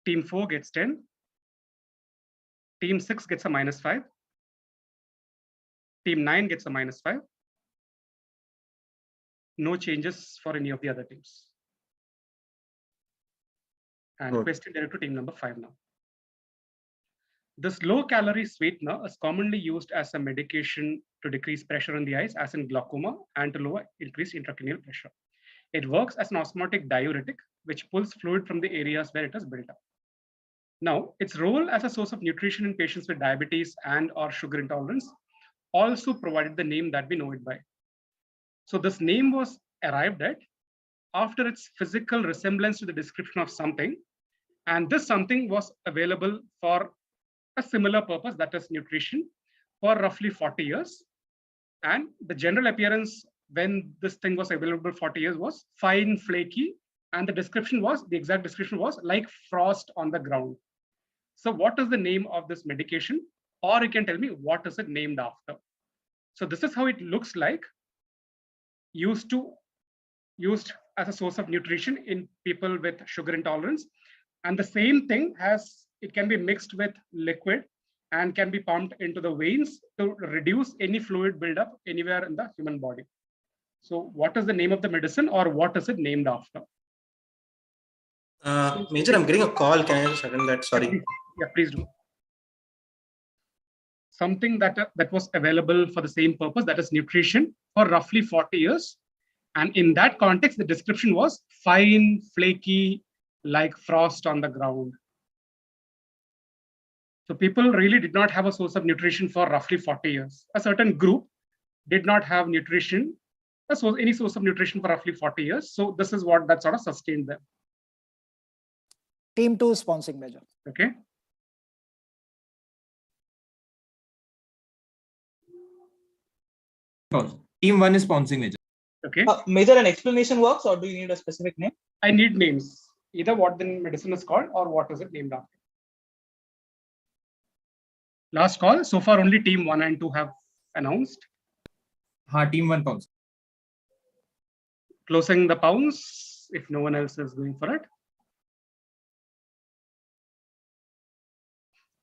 Team 4 gets 10. Team 6 gets a -5. Team 9 gets a -5. No changes for any of the other teams. And Okay. question direct to team number 5 now. This low-calorie sweetener is commonly used as a medication to decrease pressure in the eyes, as in glaucoma, and to lower increased intracranial pressure. It works as an osmotic diuretic, which pulls fluid from the areas where it is built up. Now, its role as a source of nutrition in patients with diabetes and or sugar intolerance also provided the name that we know it by. So this name was arrived at after its physical resemblance to the description of something, and this something was available for a similar purpose, that is nutrition, for roughly 40 years. And the general appearance when this thing was available 40 years was fine, flaky, and the exact description was like frost on the ground. So what is the name of this medication? Or you can tell me what is it named after. So this is how it looks like, used as a source of nutrition in people with sugar intolerance. And the same thing it can be mixed with liquid and can be pumped into the veins to reduce any fluid buildup anywhere in the human body. So what is the name of the medicine, or what is it named after? Major, I'm getting a call. Can I just attend that? Sorry. Yeah, please do. Something that was available for the same purpose, that is nutrition, for roughly 40 years. And in that context, the description was fine, flaky, like frost on the ground. So people really did not have a source of nutrition for roughly 40 years. A certain group did not have nutrition, any source of nutrition for roughly 40 years. So this is what that sort of sustained them. Team 2 sponsoring measure. Okay. Team 1 is sponsoring major. Okay. Major, an explanation works, or do you need a specific name? I need names, either what the medicine is called or what is it named after. Last call. So far, only team 1 and 2 have announced. Team 1 pounds. Closing the pounds if no one else is going for it.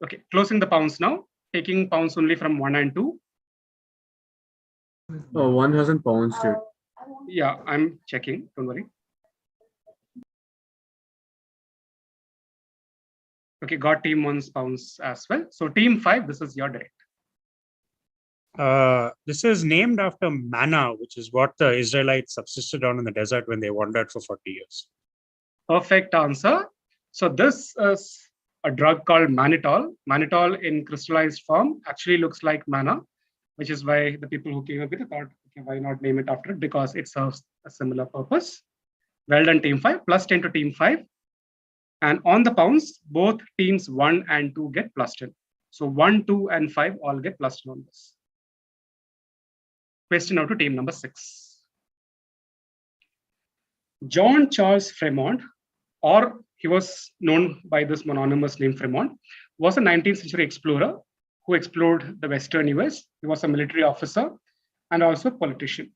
Okay, closing the pounds now. Taking pounds only from 1 and 2. One hasn't pounced yet. Yeah, I'm checking. Don't worry. Okay, got team 1's pounds as well. So team 5, this is your direct. This is named after manna, which is what the Israelites subsisted on in the desert when they wandered for 40 years. Perfect answer. So this is a drug called mannitol. Mannitol in crystallized form actually looks like manna, which is why the people who came up with it thought, okay, why not name it after it? Because it serves a similar purpose. Well done, team 5. +10 to team 5. And on the pounds, both teams 1 and 2 get +10. So 1, 2, and 5 all get +10 on this. Question now to team number 6. John Charles Fremont, or he was known by this mononymous name Fremont, was a 19th century explorer who explored the Western US. He was a military officer and also a politician.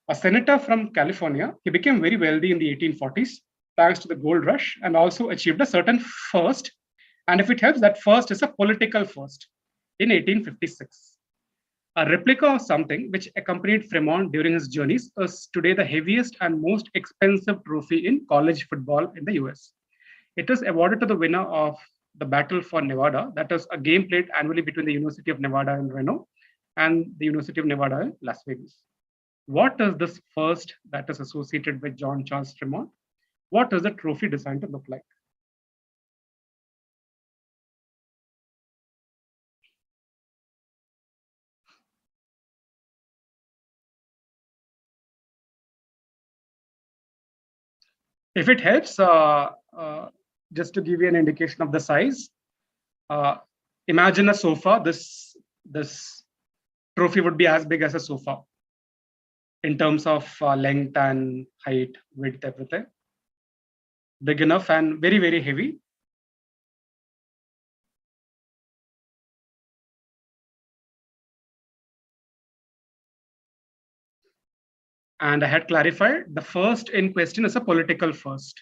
A senator from California, he became very wealthy in the 1840s thanks to the gold rush, and also achieved a certain first. And if it helps, that first is a political first in 1856. A replica of something which accompanied Fremont during his journeys is today the heaviest and most expensive trophy in college football in the US. It is awarded to the winner of the Battle for Nevada, that is a game played annually between the University of Nevada in Reno and the University of Nevada in Las Vegas. What is this first that is associated with John Charles Fremont? What is the trophy designed to look like? If it helps, just to give you an indication of the size, imagine a sofa. This trophy would be as big as a sofa in terms of length and height, width, everything. Big enough and very, very heavy. And I had clarified the first in question is a political first.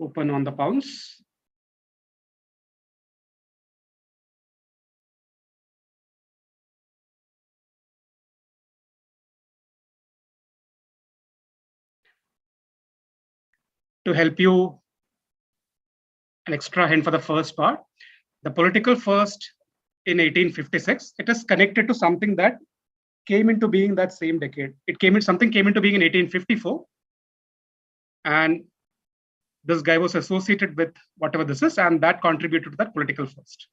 Open on the pounds. To help you, an extra hint for the first part, the political first in 1856, it is connected to something that came into being that same decade. Something came into being in 1854, and this guy was associated with whatever this is, and that contributed to that political first.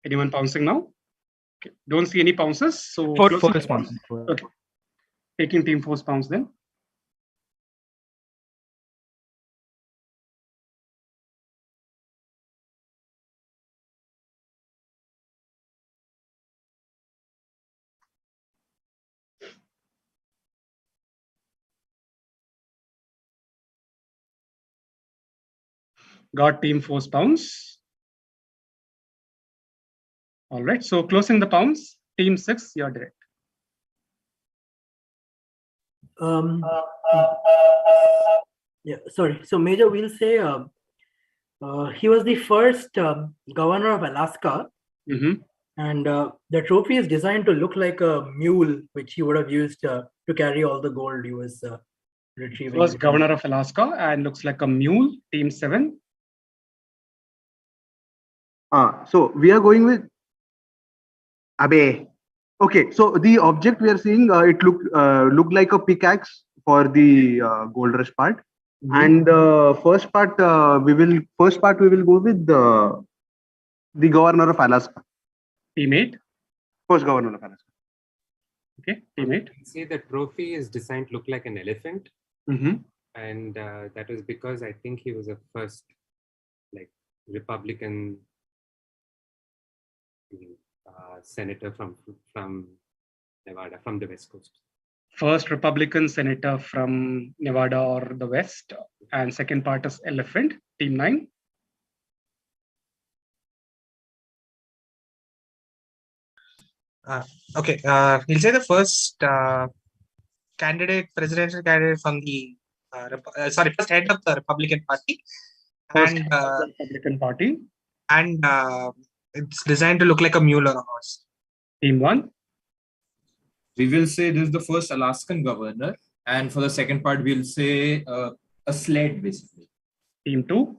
Anyone pouncing now? Okay. Don't see any pounces. So Four closing is the pounds. pouncing. Okay. Taking team 4's pounds then. Got team 4's pounds. All right. So closing the pounds, team 6, you're direct. Yeah, sorry. So Major, we'll say he was the first governor of Alaska, and the trophy is designed to look like a mule, which he would have used to carry all the gold he was retrieving. Was governor of Alaska and looks like a mule, team 7. So we are going with Abe. Okay, so the object we are seeing, it looked like a pickaxe for the gold rush part, and the first part we will go with the governor of Alaska. Team 8. First governor of Alaska. Okay, team 8. See, the trophy is designed to look like an elephant, and that was because I think he was a first Republican senator from Nevada, from the West Coast. First Republican senator from Nevada or the West, and second part is elephant, team 9. Okay, we'll say the first presidential candidate from the first head of the Republican Party, and Republican Party, and it's designed to look like a mule or a horse. Team 1. We will say this is the first Alaskan governor, and for the second part, we'll say a sled, basically. Team 2.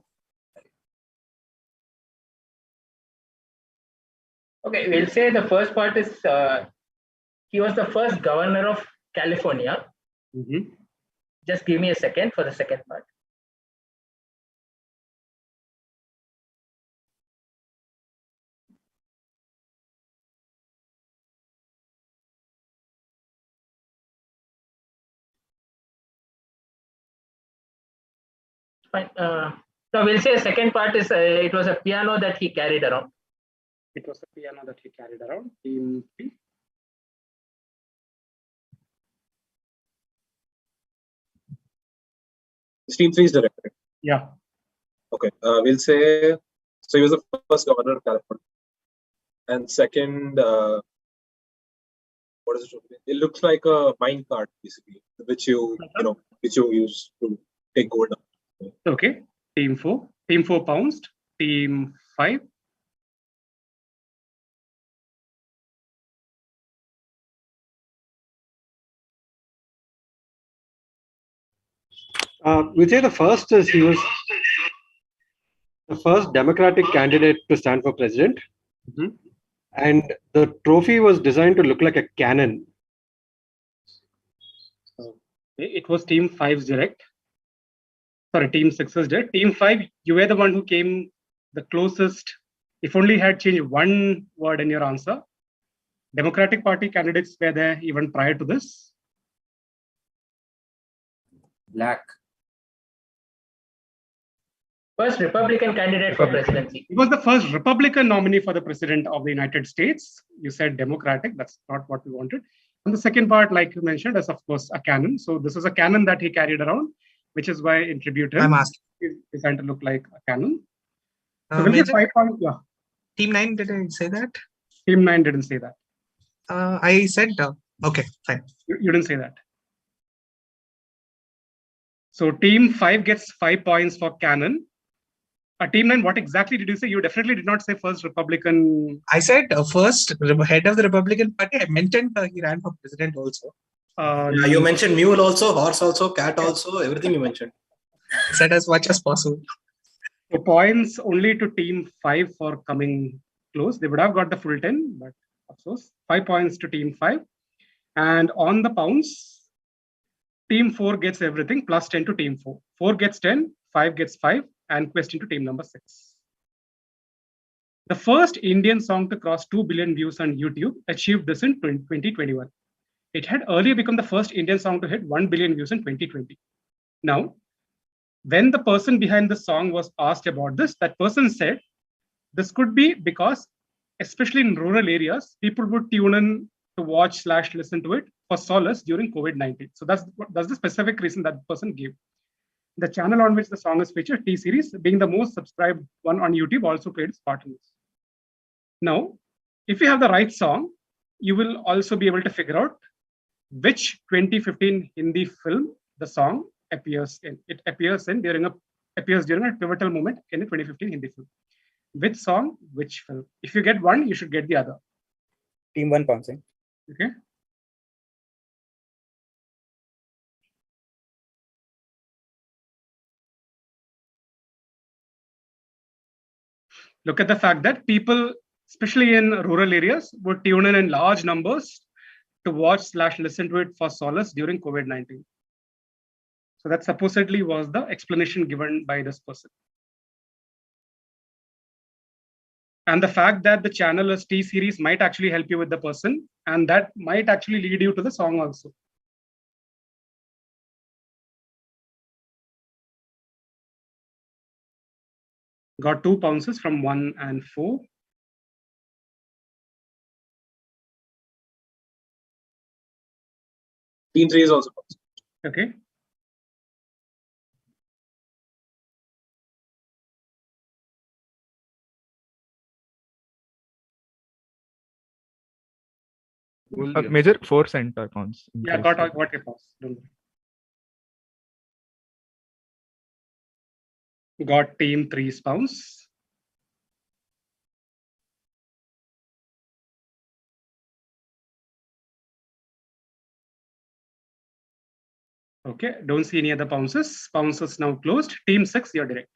Okay, we'll say the first part is he was the first governor of California. Just give me a second for the second part. Fine. No, we'll say the second part is it was a piano that he carried around. It was a piano that he carried around. Team 3. Team 3 is director. Yeah. Okay. We'll say so. He was the first governor of California, and second, what is it? It looks like a mine cart, basically, which you use to take gold out. Okay. Team 4. Team 4 pounced. Team 5. We'll say the first is he was the first Democratic candidate to stand for president, and the trophy was designed to look like a cannon. It was team 5's direct. Sorry, team 6's direct. Team 5, you were the one who came the closest. If only had changed one word in your answer. Democratic Party candidates were there even prior to this. Black. First Republican candidate for presidency. He was the first Republican nominee for the president of the United States. You said Democratic. That's not what we wanted. And the second part, like you mentioned, is of course a cannon. So this is a cannon that he carried around, which is why in tribute him, I'm asking. he's designed to look like a cannon. So we'll Major, get 5 points. Yeah. Team 9 didn't say that. Team 9 didn't say that. I said okay, fine. You didn't say that. So team 5 gets 5 points for cannon. Team 9, what exactly did you say? You definitely did not say first Republican. I said first head of the Republican Party. I mentioned he ran for president also. Yeah, you mentioned mule also, horse also, cat also, everything you mentioned. I said as much as possible. So points only to team 5 for coming close. They would have got the full 10, but of course, 5 points to team 5. And on the pounds, team 4 gets everything, plus 10 to team 4. 4 gets 10, 5 gets 5, and question to team number 6. The first Indian song to cross 2 billion views on YouTube achieved this in 2021. It had earlier become the first Indian song to hit 1 billion views in 2020. Now, when the person behind the song was asked about this, that person said, this could be because, especially in rural areas, people would tune in to watch / listen to it for solace during COVID-19. So that's the specific reason that the person gave. The channel on which the song is featured, T-Series, being the most subscribed one on YouTube, also played its part in this. Now, if you have the right song, you will also be able to figure out which 2015 Hindi film the song appears in. It appears during a pivotal moment in a 2015 Hindi film. Which song, which film? If you get one, you should get the other. Team 1 pouncing. Okay. Look at the fact that people, especially in rural areas, would tune in large numbers to watch / listen to it for solace during COVID-19. So that supposedly was the explanation given by this person. And the fact that the channel is T-Series might actually help you with the person, and that might actually lead you to the song also. Got 2 bounces from 1 and 4. Team 3 is also bouncing. Okay. Major 4 center pounds. Yeah, got your pounds. Don't worry. Got team 3's pounds. Okay, don't see any other bounces. Bounces now closed. Team 6, you're direct.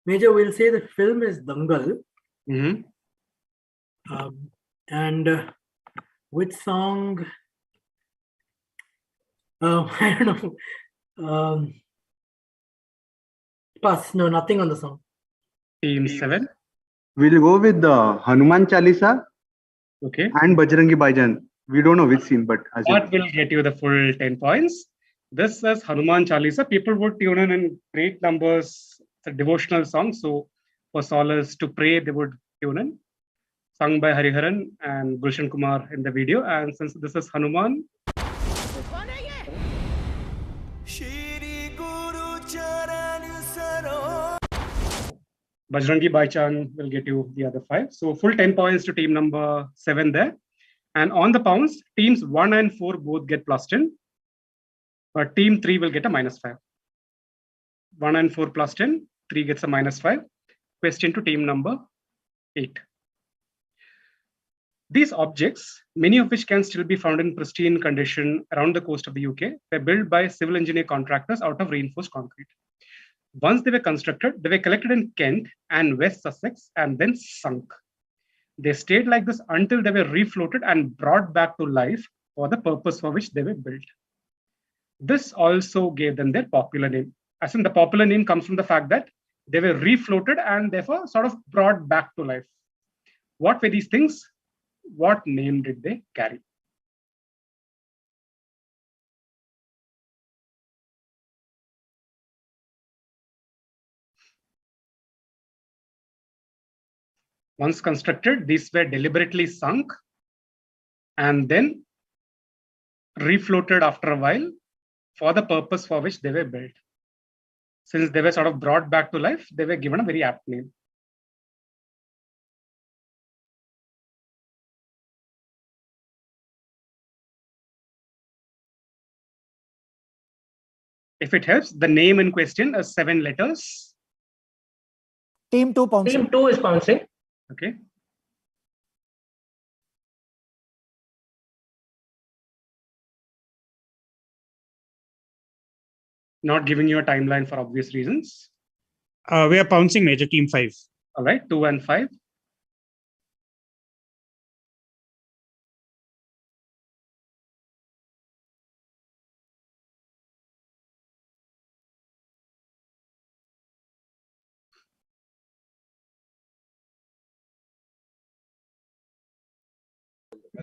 Major will say the film is Dangal. Mm-hmm. And which song? I don't know. Pass. No, nothing on the song. Team 7. We'll go with the Hanuman Chalisa. Okay. And Bajrangi Bhaijaan. We don't know which scene, but That will get you the full 10 points. This is Hanuman Chalisa. People would tune in great numbers. It's a devotional song. So for solace, to pray, they would tune in. Sung by Hariharan and Gulshan Kumar in the video. And since this is Hanuman, Bajrangi Bhaijaan will get you the other 5. So full 10 points to team number 7 there. And on the pounds, teams 1 and 4 both get plus 10. But team 3 will get a minus 5. 1 and 4 plus 10, 3 gets a minus 5. Question to team number 8. These objects, many of which can still be found in pristine condition around the coast of the UK, were built by civil engineer contractors out of reinforced concrete. Once they were constructed, they were collected in Kent and West Sussex and then sunk. They stayed like this until they were refloated and brought back to life for the purpose for which they were built. This also gave them their popular name. As in, the popular name comes from the fact that they were refloated and therefore sort of brought back to life. What were these things? What name did they carry? Once constructed, these were deliberately sunk and then refloated after a while for the purpose for which they were built. Since they were sort of brought back to life, they were given a very apt name. If it helps, the name in question is 7 letters. Team 2 bouncing. Team 2 is bouncing. Okay. Not giving you a timeline for obvious reasons. We are bouncing Major, Team 5. All right, 2 and 5.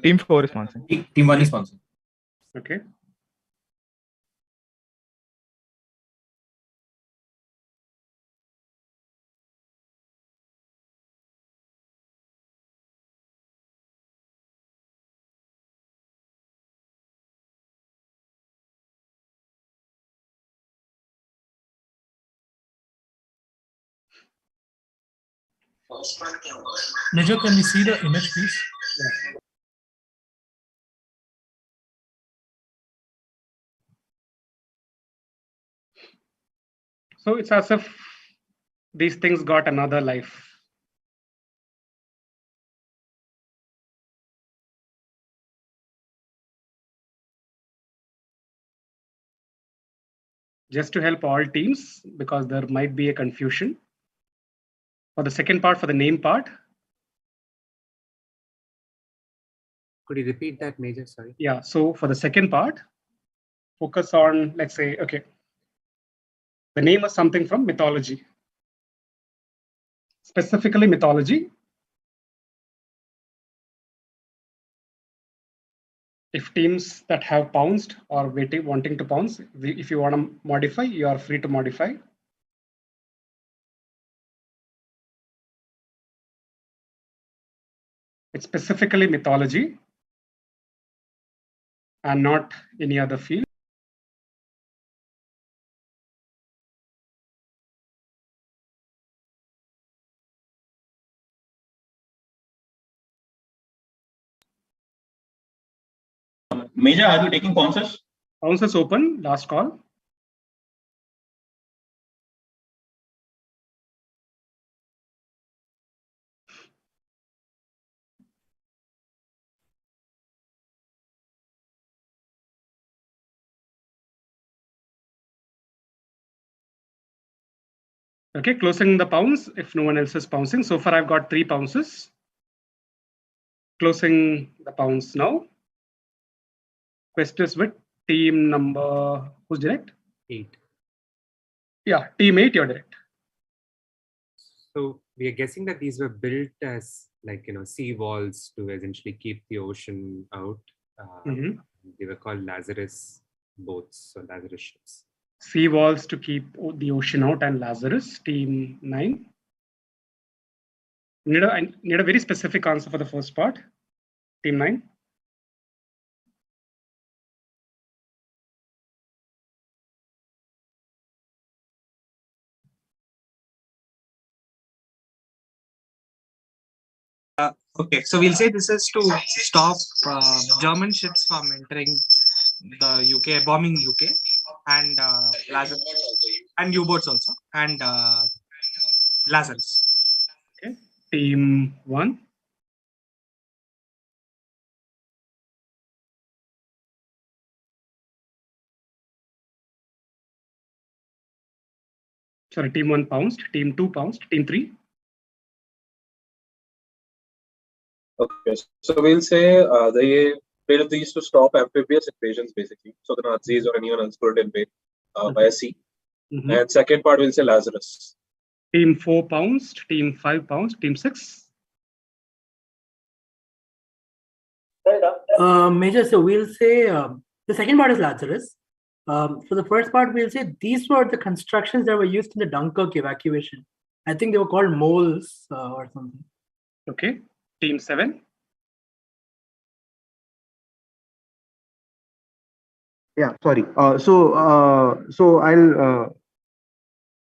Team 4 is sponsoring. Team 1 is sponsoring. Okay. Major, can we see the image, please? Yeah. So it's as if these things got another life. Just to help all teams, because there might be a confusion. For the second part, for the name part. Could you repeat that, Major? Sorry. Yeah, so for the second part, focus on, let's say, okay, the name is something from mythology. Specifically mythology. If teams that have pounced or wanting to pounce, if you want to modify, you are free to modify. It's specifically mythology and not any other field. Major, are you taking pounces? Pounces open, last call. Okay, closing the pounce if no one else is pouncing. So far, I've got 3 pounces. Closing the pounce now. Quest is with team number, who's direct? 8. Yeah, team 8, you're direct. So we are guessing that these were built as sea walls to essentially keep the ocean out. They were called Lazarus boats or Lazarus ships. Sea walls to keep the ocean out and Lazarus, team 9. I need a very specific answer for the first part. Team 9. Okay, so we'll say this is to stop German ships from entering the UK, bombing UK, and and U-boats also, and Lazarus. Okay, team 1. Sorry, team 1 pounced, team 2 pounced, team 3. Okay, so we'll say they built these to stop amphibious invasions, basically. So the Nazis or anyone else could invade via sea. And second part, we'll say Lazarus. Team 4 pounced, team 5 pounced, team 6. Major, so we'll say the second part is Lazarus. For the first part, we'll say these were the constructions that were used in the Dunkirk evacuation. I think they were called moles or something. Okay, team 7. Yeah, sorry. So I'll.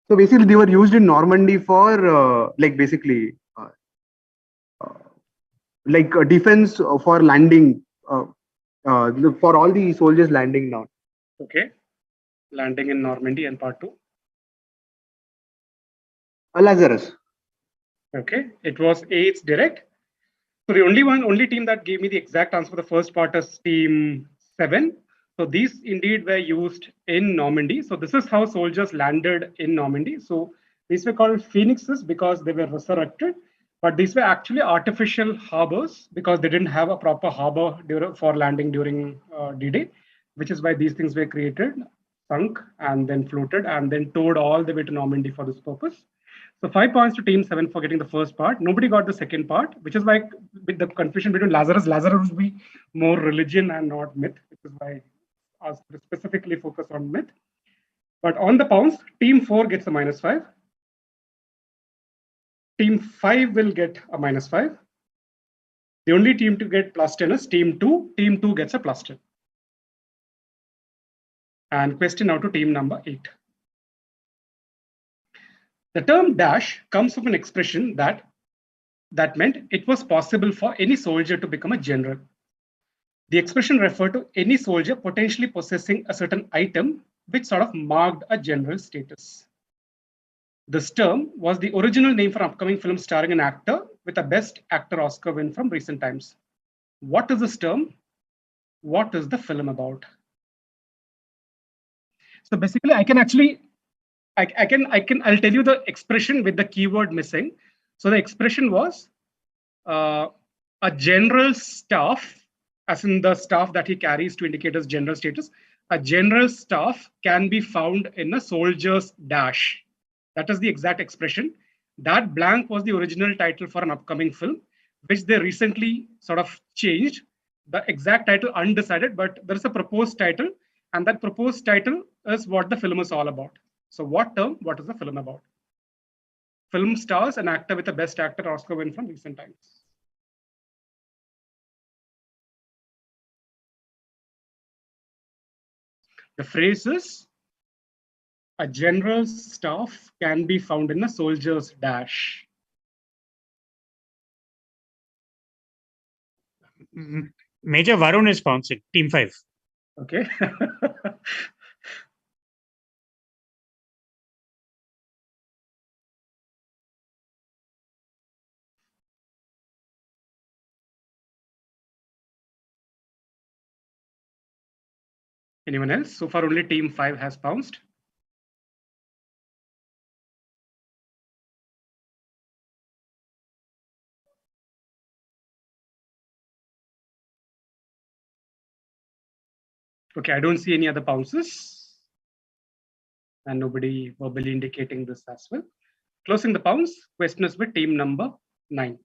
So basically, they were used in Normandy for like basically like defense for landing for all the soldiers landing down. Okay, landing in Normandy and part 2. Lazarus. Okay, it was A, it's direct. So the only team that gave me the exact answer for the first part is team 7. So these indeed were used in Normandy. So this is how soldiers landed in Normandy. So these were called phoenixes because they were resurrected, but these were actually artificial harbors because they didn't have a proper harbor for landing during D-Day, which is why these things were created, sunk, and then floated, and then towed all the way to Normandy for this purpose. So 5 points to team 7 for getting the first part. Nobody got the second part, which is like with the confusion between Lazarus. Lazarus would be more religion and not myth, which is why I was specifically focused on myth. But on the pounds, team 4 gets a -5. Team 5 will get a -5. The only team to get +10 is team 2. Team 2 gets a +10. And question now to team number 8. The term dash comes from an expression that meant it was possible for any soldier to become a general. The expression referred to any soldier potentially possessing a certain item which sort of marked a general status. This term was the original name for an upcoming film starring an actor with a Best Actor Oscar win from recent times. What is this term? What is the film about? So basically, I'll tell you the expression with the keyword missing. So the expression was a general staff, as in the staff that he carries to indicate his general status. A general staff can be found in a soldier's dash. That is the exact expression. That blank was the original title for an upcoming film, which they recently sort of changed. The exact title undecided, but there is a proposed title, and that proposed title is what the film is all about. So what is the film about? Film stars an actor with a Best Actor Oscar win from recent times. The phrase is, a general's staff can be found in a soldier's dash. Major Varun is pounced, team 5. Okay. Anyone else? So far, only team 5 has pounced. Okay, I don't see any other pounces. And nobody verbally indicating this as well. Closing the pounds, question is with team number 9.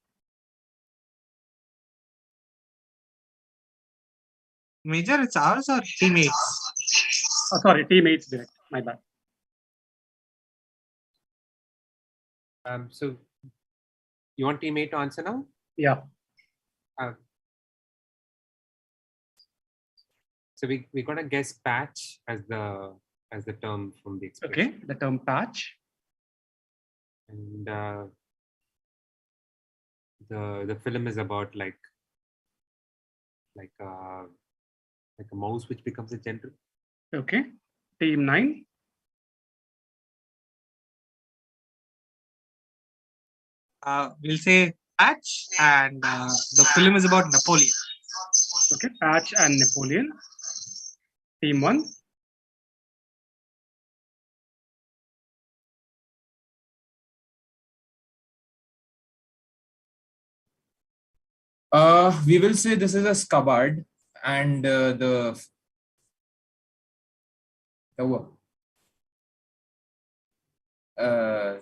Major, it's ours or teammates? Oh, sorry, teammates direct. My bad. So you want teammate to answer now? Yeah. So we're gonna guess patch as the term from the expression. Okay, the term patch. And the film is about like a mouse which becomes a general. Okay, team 9. We'll say patch, and the film is about Napoleon. Okay, patch and Napoleon. Team 1. We will say this is a scabbard, and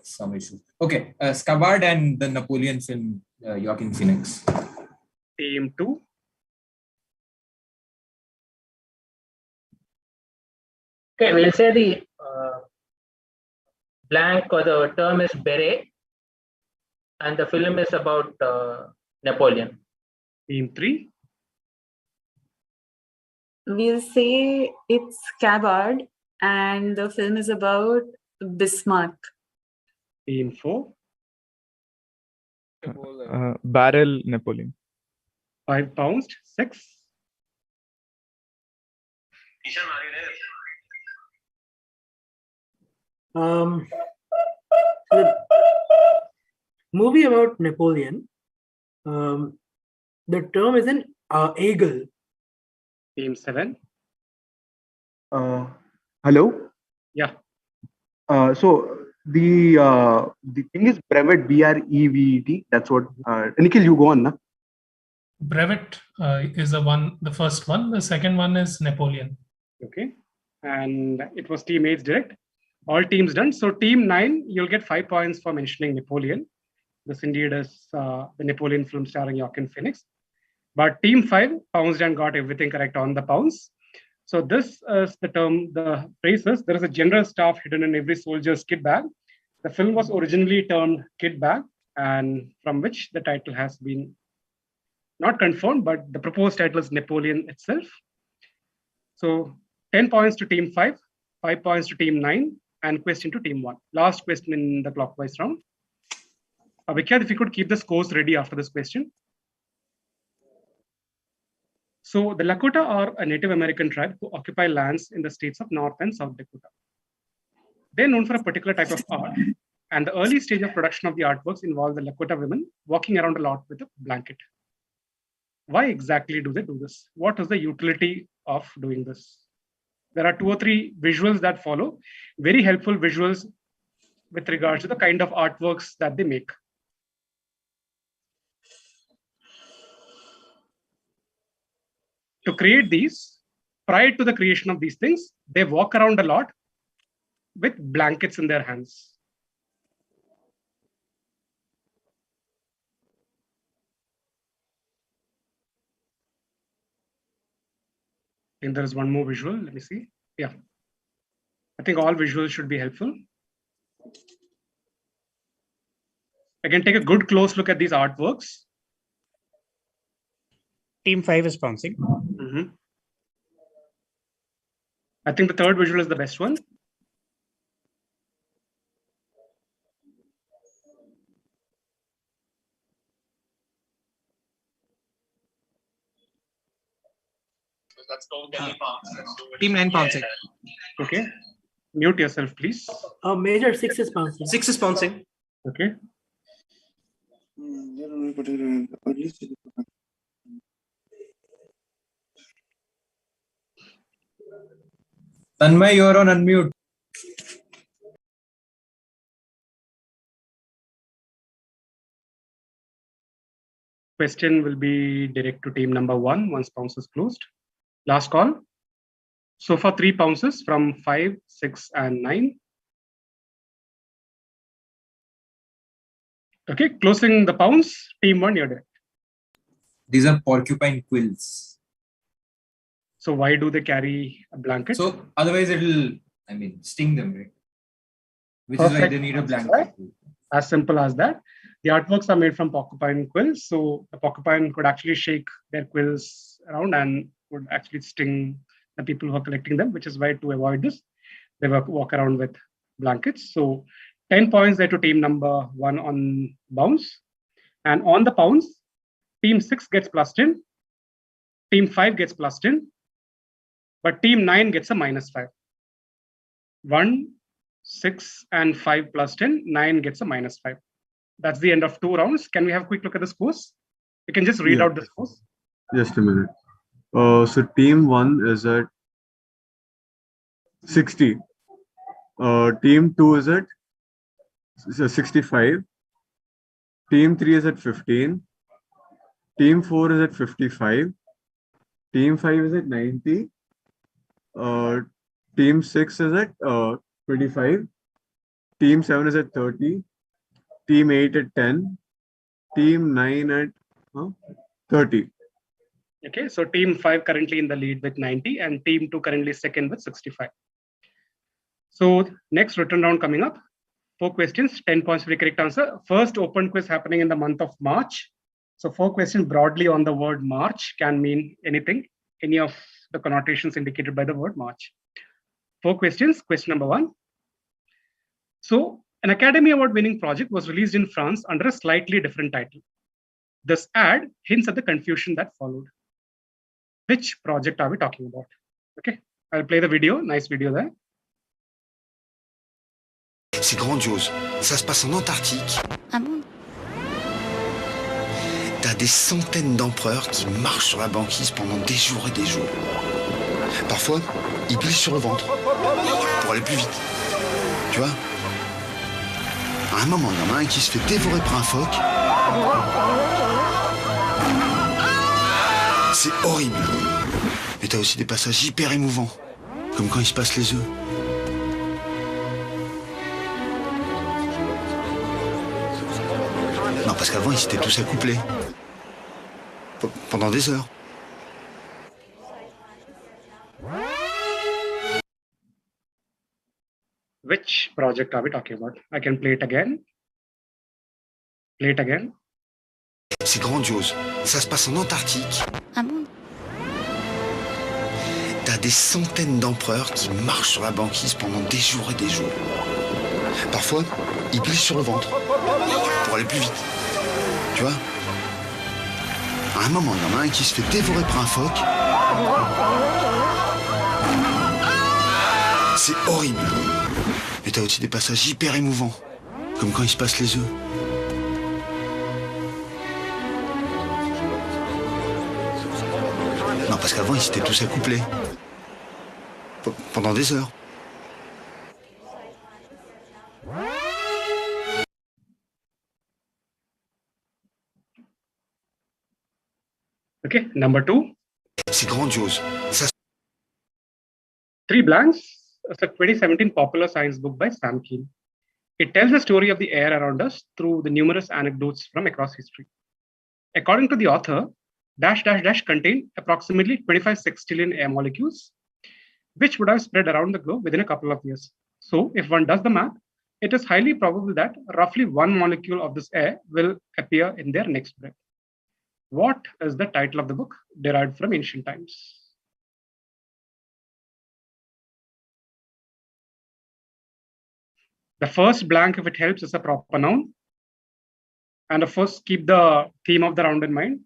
some issue. Okay, scabbard and the Napoleon film, Joaquin Phoenix. Team 2. Okay, we'll say the blank or the term is beret, and the film is about Napoleon. Team 3. We'll say it's scabbard, and the film is about Bismarck. Team 4. Barrel Napoleon. 5 pounds. 6. The movie about Napoleon. The term is an eagle. Team 7. Hello. Yeah. So the thing is brevet, BREVET. That's what. Nikhil, you go on, na? Brevet is the first one. The second one is Napoleon. Okay. And it was Team 8's direct. All teams done. So Team 9, you'll get 5 points for mentioning Napoleon. This indeed is the Napoleon film starring Joaquin Phoenix. But Team 5 pounced and got everything correct on the pounce. So this is the term, the phrase is, there is a general staff hidden in every soldier's kit bag. The film was originally termed Kit Bag, and from which the title has been not confirmed, but the proposed title is Napoleon itself. So 10 points to Team 5, 5 points to Team 9, and question to Team 1. Last question in the clockwise round. Vikyat, if you could keep the scores ready after this question. So the Lakota are a Native American tribe who occupy lands in the states of North and South Dakota. They're known for a particular type of art, and the early stage of production of the artworks involve the Lakota women walking around a lot with a blanket. Why exactly do they do this? What is the utility of doing this? There are 2 or 3 visuals that follow, very helpful visuals with regards to the kind of artworks that they make. To create these, prior to the creation of these things, they walk around a lot with blankets in their hands. And there is one more visual. Let me see. Yeah. I think all visuals should be helpful. Again, take a good close look at these artworks. Team 5 is bouncing. Mm-hmm. I think the third visual is the best one. Team 9 bouncing. Okay. Mute yourself, please. Major 6 is bouncing. 6 is bouncing. Okay. Tanmay, you're on unmute. Question will be direct to team number 1 once pounce is closed. Last call. So far 3 pounces from 5, 6, and 9. Okay, closing the pounce. Team 1, you're direct. These are porcupine quills. So why do they carry a blanket? So otherwise it'll, sting them, right? Which is why they need a blanket. Right? As simple as that. The artworks are made from porcupine quills. So the porcupine could actually shake their quills around and would actually sting the people who are collecting them, which is why to avoid this, they walk around with blankets. So 10 points there to team number 1 on bounce. And on the pounce, team 6 gets plus 10, team 5 gets plus 10, but team 9 gets a minus 5. 1, 6, and 5 plus 10, 9 gets a minus 5. That's the end of 2 rounds. Can we have a quick look at the scores? You can just read out the scores. Just a minute. So team 1 is at 60. Team 2 is at 65. Team 3 is at 15. Team 4 is at 55. Team 5 is at 90. Team 6 is at 25. Team 7 is at 30. Team 8 at 10. Team 9 at 30. Okay, so team 5 currently in the lead with 90 and team 2 currently second with 65. So next written round coming up. 4 questions, 10 points for the correct answer. First open quiz happening in the month of March. So 4 questions broadly on the word March can mean anything, any of the connotations indicated by the word March. 4 questions. Question number 1. So an Academy Award winning project was released in France under a slightly different title. This ad hints at the confusion that followed. Which project are we talking about? Okay, I'll play the video. Nice video there. C'est grandiose. Ça se passe en Antarctique. Ah bon? T'as des centaines d'empereurs qui marchent sur la banquise pendant des jours et des jours. Parfois, ils glissent sur le ventre pour aller plus vite. Tu vois? À un moment, il y en a un qui se fait dévorer par un phoque. C'est horrible. Mais t'as aussi des passages hyper émouvants, comme quand il se passe les œufs. Non, parce qu'avant, ils s'étaient tous accouplés. Pendant des heures. Which project are we talking about? I can play it again. Play it again. C'est grandiose. Ça se passe en Antarctique. Ah bon? T'as des centaines d'empereurs qui marchent sur la banquise pendant des jours et des jours. Parfois, ils glissent sur le ventre pour aller plus vite. Tu vois? À un moment, il y en a un qui se fait dévorer par un phoque. C'est horrible. Mais t'as aussi des passages hyper émouvants, comme quand il se passe les œufs. Non, parce qu'avant, ils s'étaient tous accouplés. Pendant des heures. Okay, number 2. C'est grandiose. Ça... 3 blanks. It's a 2017 popular science book by Sam Keen. It tells the story of the air around us through the numerous anecdotes from across history. According to the author, -- contained approximately 25 sextillion air molecules, which would have spread around the globe within a couple of years. So if one does the math, it is highly probable that roughly 1 molecule of this air will appear in their next breath. What is the title of the book derived from ancient times? The first blank, if it helps, is a proper noun. And of course, keep the theme of the round in mind.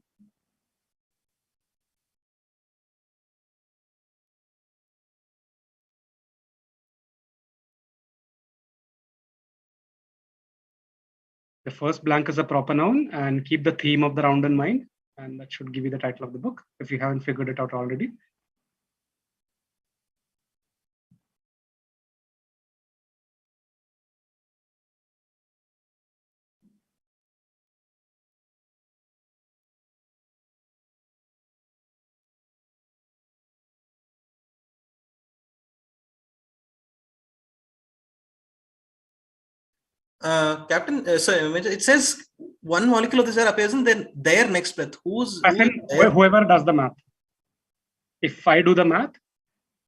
The first blank is a proper noun, and keep the theme of the round in mind. And that should give you the title of the book if you haven't figured it out already. Captain, it says 1 molecule of this air appears in their next breath. Whoever does the math. If I do the math,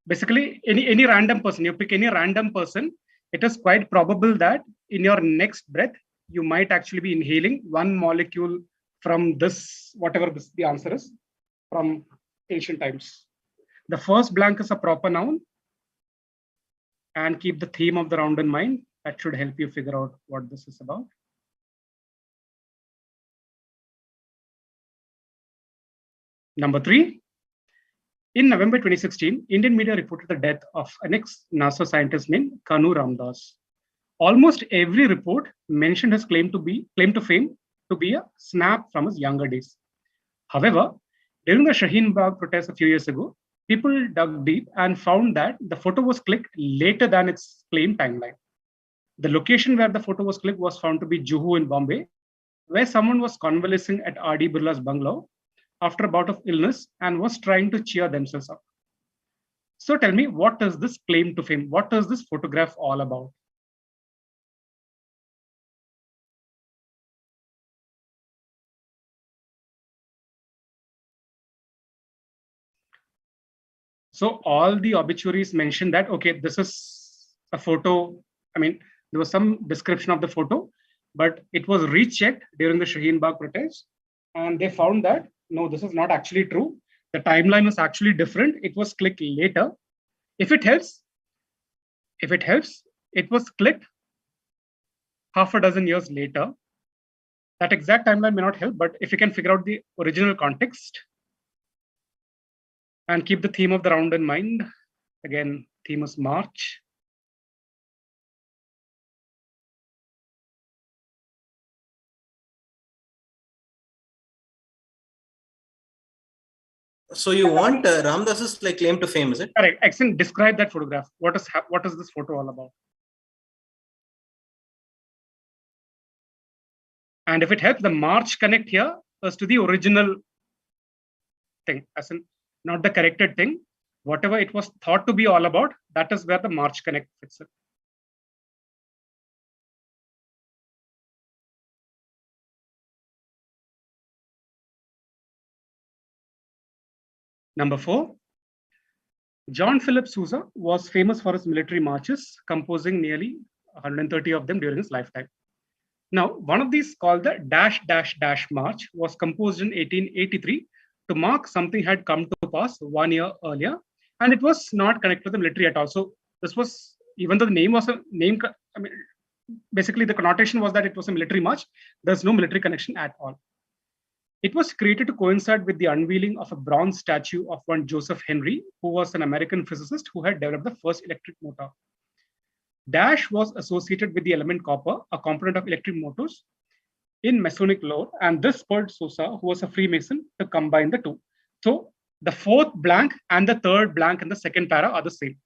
basically any random person, you pick any random person, it is quite probable that in your next breath, you might actually be inhaling 1 molecule from this, whatever the answer is, from ancient times. The first blank is a proper noun, and keep the theme of the round in mind. That should help you figure out what this is about. Number 3. In November 2016, Indian media reported the death of an ex-NASA scientist named Kanu Ramdas. Almost every report mentioned his claim to fame to be a snap from his younger days. However, during the Shaheen Bagh protest a few years ago, people dug deep and found that the photo was clicked later than its claimed timeline. The location where the photo was clicked was found to be Juhu in Bombay, where someone was convalescing at R.D. Birla's bungalow after a bout of illness and was trying to cheer themselves up. So tell me, what is this claim to fame? What is this photograph all about? So all the obituaries mentioned that, okay, this is a photo. I mean, there was some description of the photo, but it was rechecked during the Shaheen Bagh protest. And they found that, no, this is not actually true. The timeline was actually different. It was clicked later. If it helps, it was clicked half a dozen years later. That exact timeline may not help, but if you can figure out the original context and keep the theme of the round in mind, again, theme is March. So you want Ramdas's like claim to fame, is it? Correct. Excellent. Describe that photograph. What is this photo all about? And if it helps, the March connect here is to the original thing, as in not the corrected thing. Whatever it was thought to be all about, that is where the March connect fits in. Number 4, John Philip Sousa was famous for his military marches, composing nearly 130 of them during his lifetime. Now, one of these, called the Dash Dash Dash March, was composed in 1883 to mark something had come to pass 1 year earlier, and it was not connected to the military at all. So this was, even though the name was a name, I mean, basically the connotation was that it was a military march. There's no military connection at all. It was created to coincide with the unveiling of a bronze statue of one Joseph Henry, who was an American physicist who had developed the first electric motor. Dash was associated with the element copper, a component of electric motors in Masonic lore, and this spurred Sousa, who was a Freemason, to combine the two. So the fourth blank and the third blank in the second para are the same.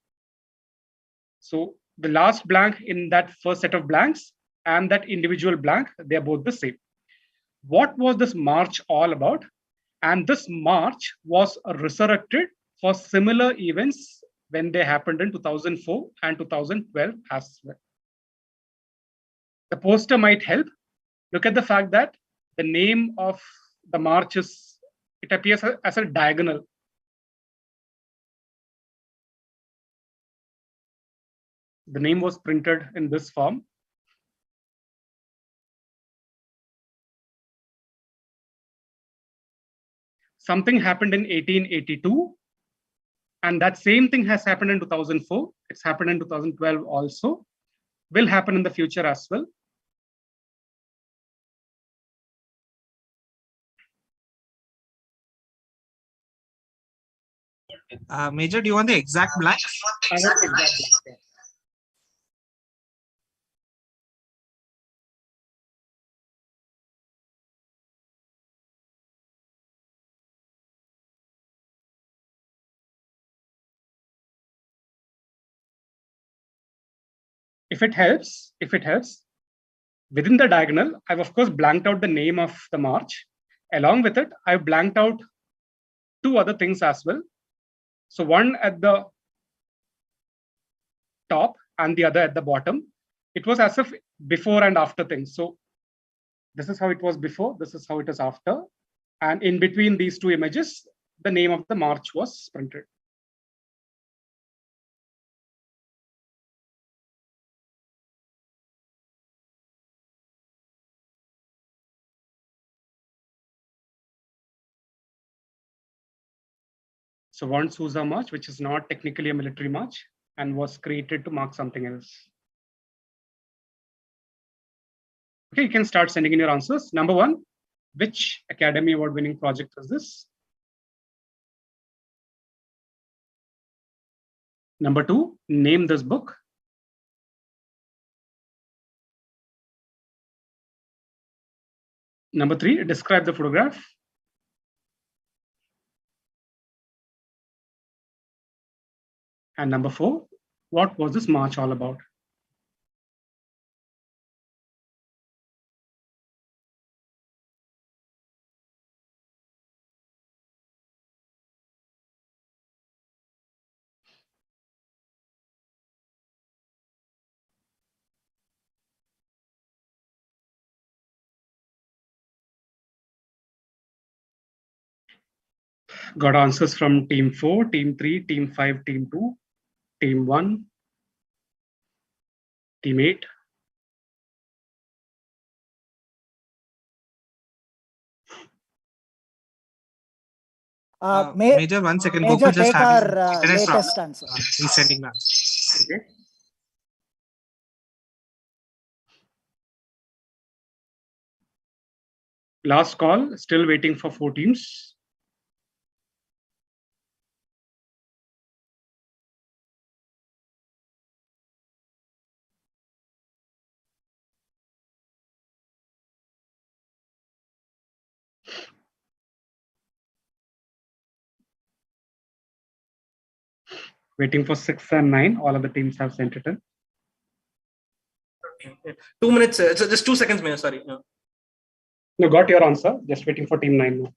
So the last blank in that first set of blanks and that individual blank, they are both the same. What was this march all about? And this march was resurrected for similar events when they happened in 2004 and 2012 as well. The poster might help. Look at the fact that the name of the march is, it appears as a diagonal. The name was printed in this form. Something happened in 1882, and that same thing has happened in 2004. It's happened in 2012 also. Will happen in the future as well. Major, do you want the exact blank? I want the exact blank. If it helps, within the diagonal, I've of course blanked out the name of the march. Along with it, I've blanked out two other things as well. So one at the top and the other at the bottom. It was as if before and after things. So this is how it was before, this is how it is after. And in between these two images, the name of the march was printed. So one Sousa march, which is not technically a military march and was created to mark something else. Okay, you can start sending in your answers. Number 1, which Academy Award winning project is this? Number 2, name this book. Number 3, describe the photograph. And number 4, what was this march all about? Got answers from team 4, team 3, team 5, team 2, team 1, team 8. Major, 1 second. Major, Gokul just take having our internet problem. latest answer. He's sending that. Okay. Last call, still waiting for 4 teams. Waiting for 6 and 9. All of the teams have sent it in. 2 minutes. Just 2 seconds, Mayor. Sorry. No. No, got your answer. Just waiting for team 9 now.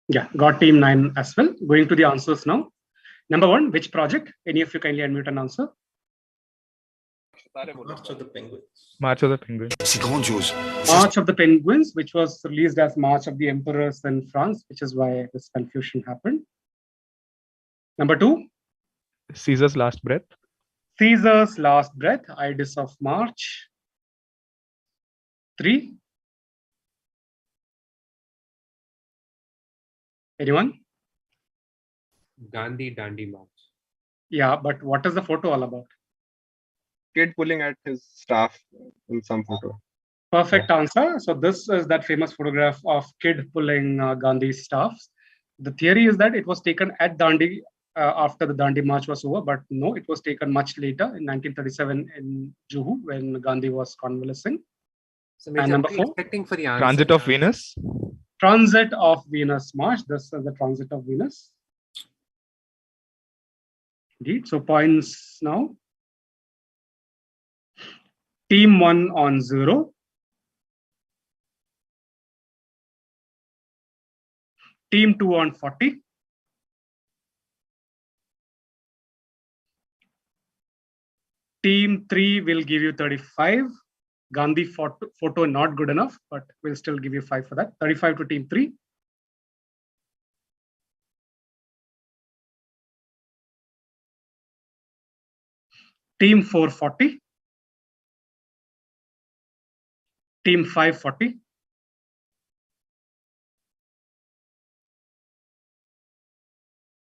Yeah, got team 9 as well. Going to the answers now. Number 1, which project? Any of you kindly unmute and answer. March of the Penguins. March of the Penguins. C'est grandiose. March of the Penguins, which was released as March of the Emperors in France, which is why this confusion happened. Number 2. Caesar's Last Breath. Caesar's Last Breath, Ides of March. 3. Anyone? Gandhi Dandi March. Yeah, but what is the photo all about? Kid pulling at his staff in some photo. Perfect answer. So this is that famous photograph of kid pulling Gandhi's staffs. The theory is that it was taken at Dandi after the Dandi March was over, but no, it was taken much later in 1937 in Juhu when Gandhi was convalescing. So Major, and number are we 4, expecting for the answer? Transit of Venus. Transit of Venus March. This is the transit of Venus. Indeed. So points now. Team 1 on 0. Team 2 on 40. Team 3 will give you 35. Gandhi photo not good enough, but we'll still give you 5 for that. 35 to team 3. Team 4 40. Team 5 40.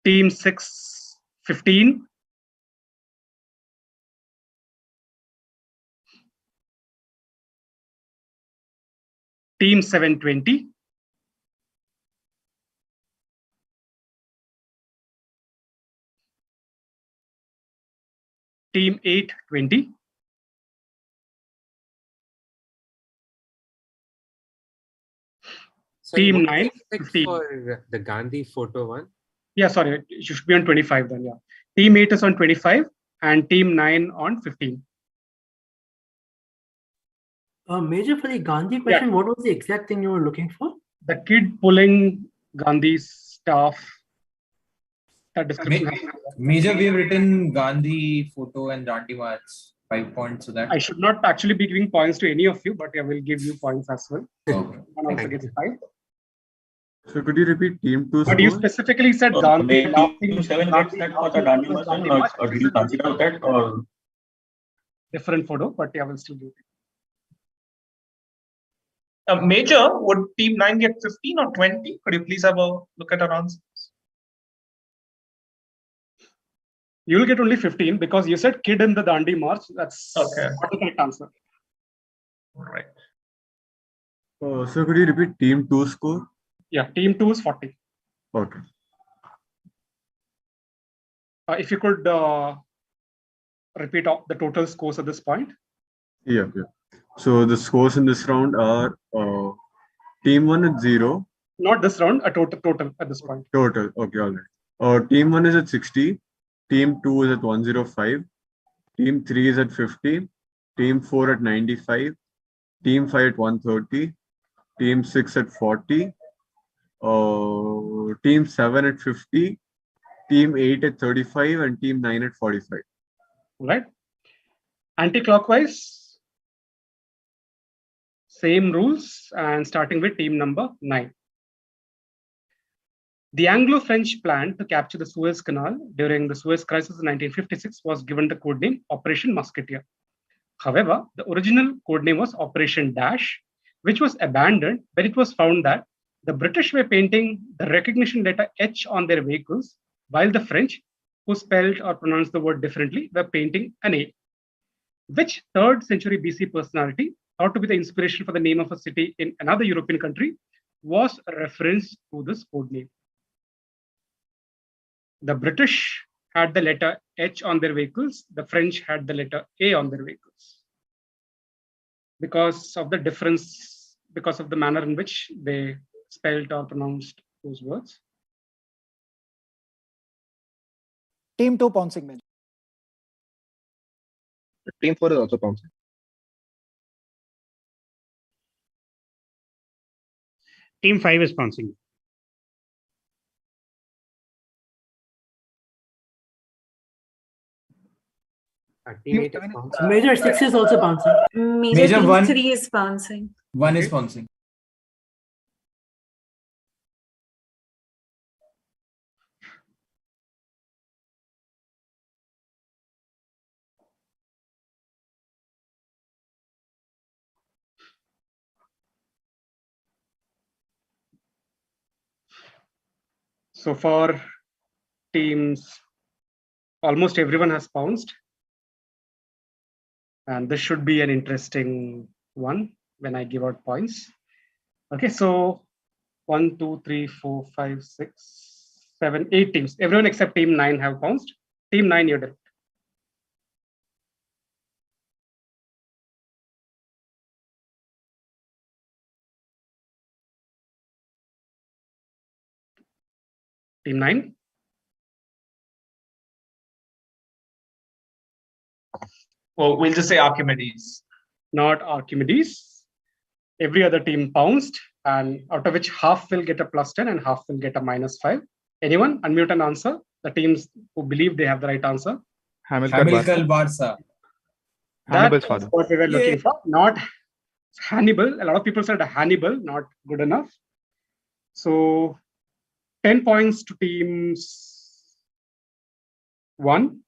Team 6 15. Team 7 20. Team 8 20. So Team what 9 expect 15. for the Gandhi photo one? Yeah, sorry, it should be on 25 then. Yeah. Team 8 is on 25 and team 9 on 15. Major, for the Gandhi question, what was the exact thing you were looking for? The kid pulling Gandhi's staff. That description. Major, we've written Gandhi photo and Dandi March 5 points. So that I should not actually be giving points to any of you, but I will give you points as well. Okay. One also gets 5. So could you repeat team 2 But you score? specifically said Gandhi. Team 7 gets that for the Dandi March, or did you consider that, or different photo, but I will still give it. Major, would team 9 get 15 or 20? Could you please have a look at our answers? You will get only 15 because you said kid in the Dandi March. That's okay. Not the correct answer. All right. So could you repeat team 2 score? Yeah, team 2 is 40. Okay. If you could repeat the total scores at this point. Yeah. So the scores in this round are team 1 at 0. Not this round, a total at this point. Total. Okay, all right. Team 1 is at 60. Team 2 is at 105. Team 3 is at 50. Team 4 at 95. Team 5 at 130. Team 6 at 40. Team 7 at 50. Team 8 at 35 and team 9 at 45. right? Anti-clockwise, same rules, and starting with team number 9. The Anglo-French plan to capture the Suez Canal during the Suez Crisis in 1956 was given the codename Operation Musketeer. However, the original codename was Operation Dash, which was abandoned when it was found that the British were painting the recognition letter H on their vehicles, while the French, who spelled or pronounced the word differently, were painting an A. Which 3rd century BC personality, thought to be the inspiration for the name of a city in another European country, was referenced to this codename? The British had the letter H on their vehicles, the French had the letter A on their vehicles. Because of the difference, because of the manner in which they spelled or pronounced those words. Team 2 pouncing, Major. Team 4 is also pouncing. Team 5 is pouncing. Team 8 is bouncing. Major 6 is also bouncing. Major team 3 is bouncing. 1 is bouncing. So far, teams, almost everyone has pounced. And this should be an interesting one when I give out points. Okay, so 1, 2, 3, 4, 5, 6, 7, 8 teams. Everyone except team 9 have pounced. Team 9, you're direct. Team 9. Well, we'll just say Archimedes. Not Archimedes. Every other team pounced, and out of which half will get a +10 and half will get a -5. Anyone? Unmute and answer. The teams who believe they have the right answer. Hamilcar Barca. Hannibal's That's father. what we were looking for. Not Hannibal. A lot of people said Hannibal, not good enough. So 10 points to teams 1.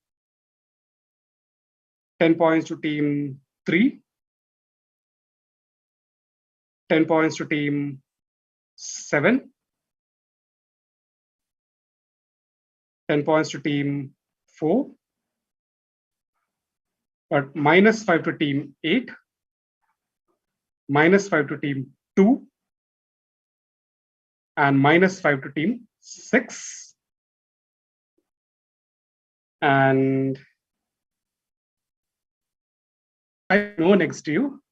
10 points to team 3. 10 points to team 7. 10 points to team 4. But -5 to team 8. -5 to team 2. And -5 to team 6. And I know next to you.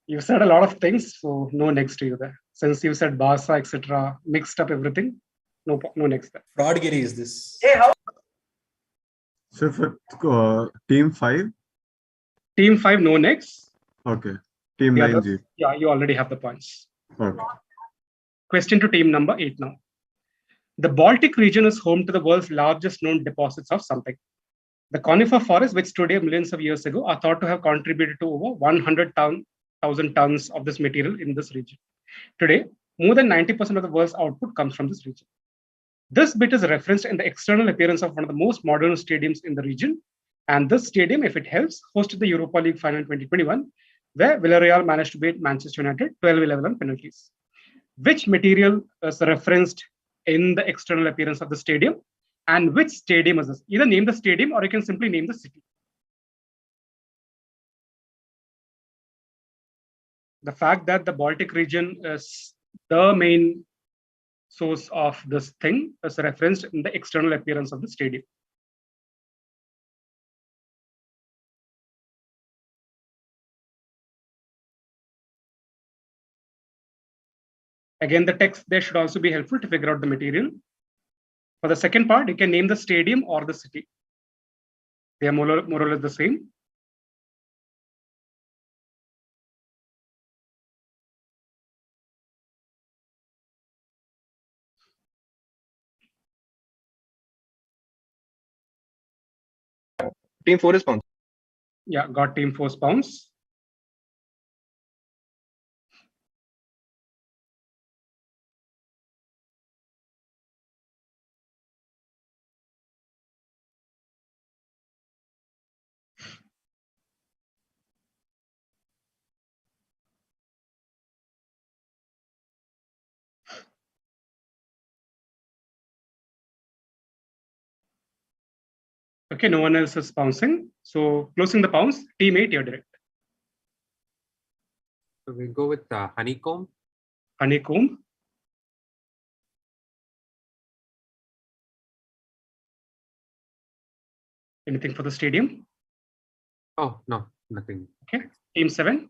You said a lot of things, so no next to you there. Since you said Barca, etc., mixed up everything, no next there. Fraudgiri is this. Hey, how? So for team 5? Team 5, no next. Okay. Team The 9, others, G. yeah, you already have the points. Okay. Question to team number 8 now. The Baltic region is home to the world's largest known deposits of something. The conifer forests, which stood here millions of years ago, are thought to have contributed to over 100,000 tons of this material in this region. Today, more than 90% of the world's output comes from this region. This bit is referenced in the external appearance of one of the most modern stadiums in the region. And this stadium, if it helps, hosted the Europa League final in 2021, where Villarreal managed to beat Manchester United 12-11 on penalties. Which material is referenced in the external appearance of the stadium? And which stadium is this? Either name the stadium or you can simply name the city. The fact that the Baltic region is the main source of this thing is referenced in the external appearance of the stadium. Again, the text there should also be helpful to figure out the material. For the second part, you can name the stadium or the city. They are more or less the same. Team 4 is bouncing. Yeah, got team 4's bounce. Okay, no one else is bouncing. So closing the bounce, team 8, you're direct. So we'll go with honeycomb. Honeycomb. Anything for the stadium? Oh, no, nothing. Okay, team 7.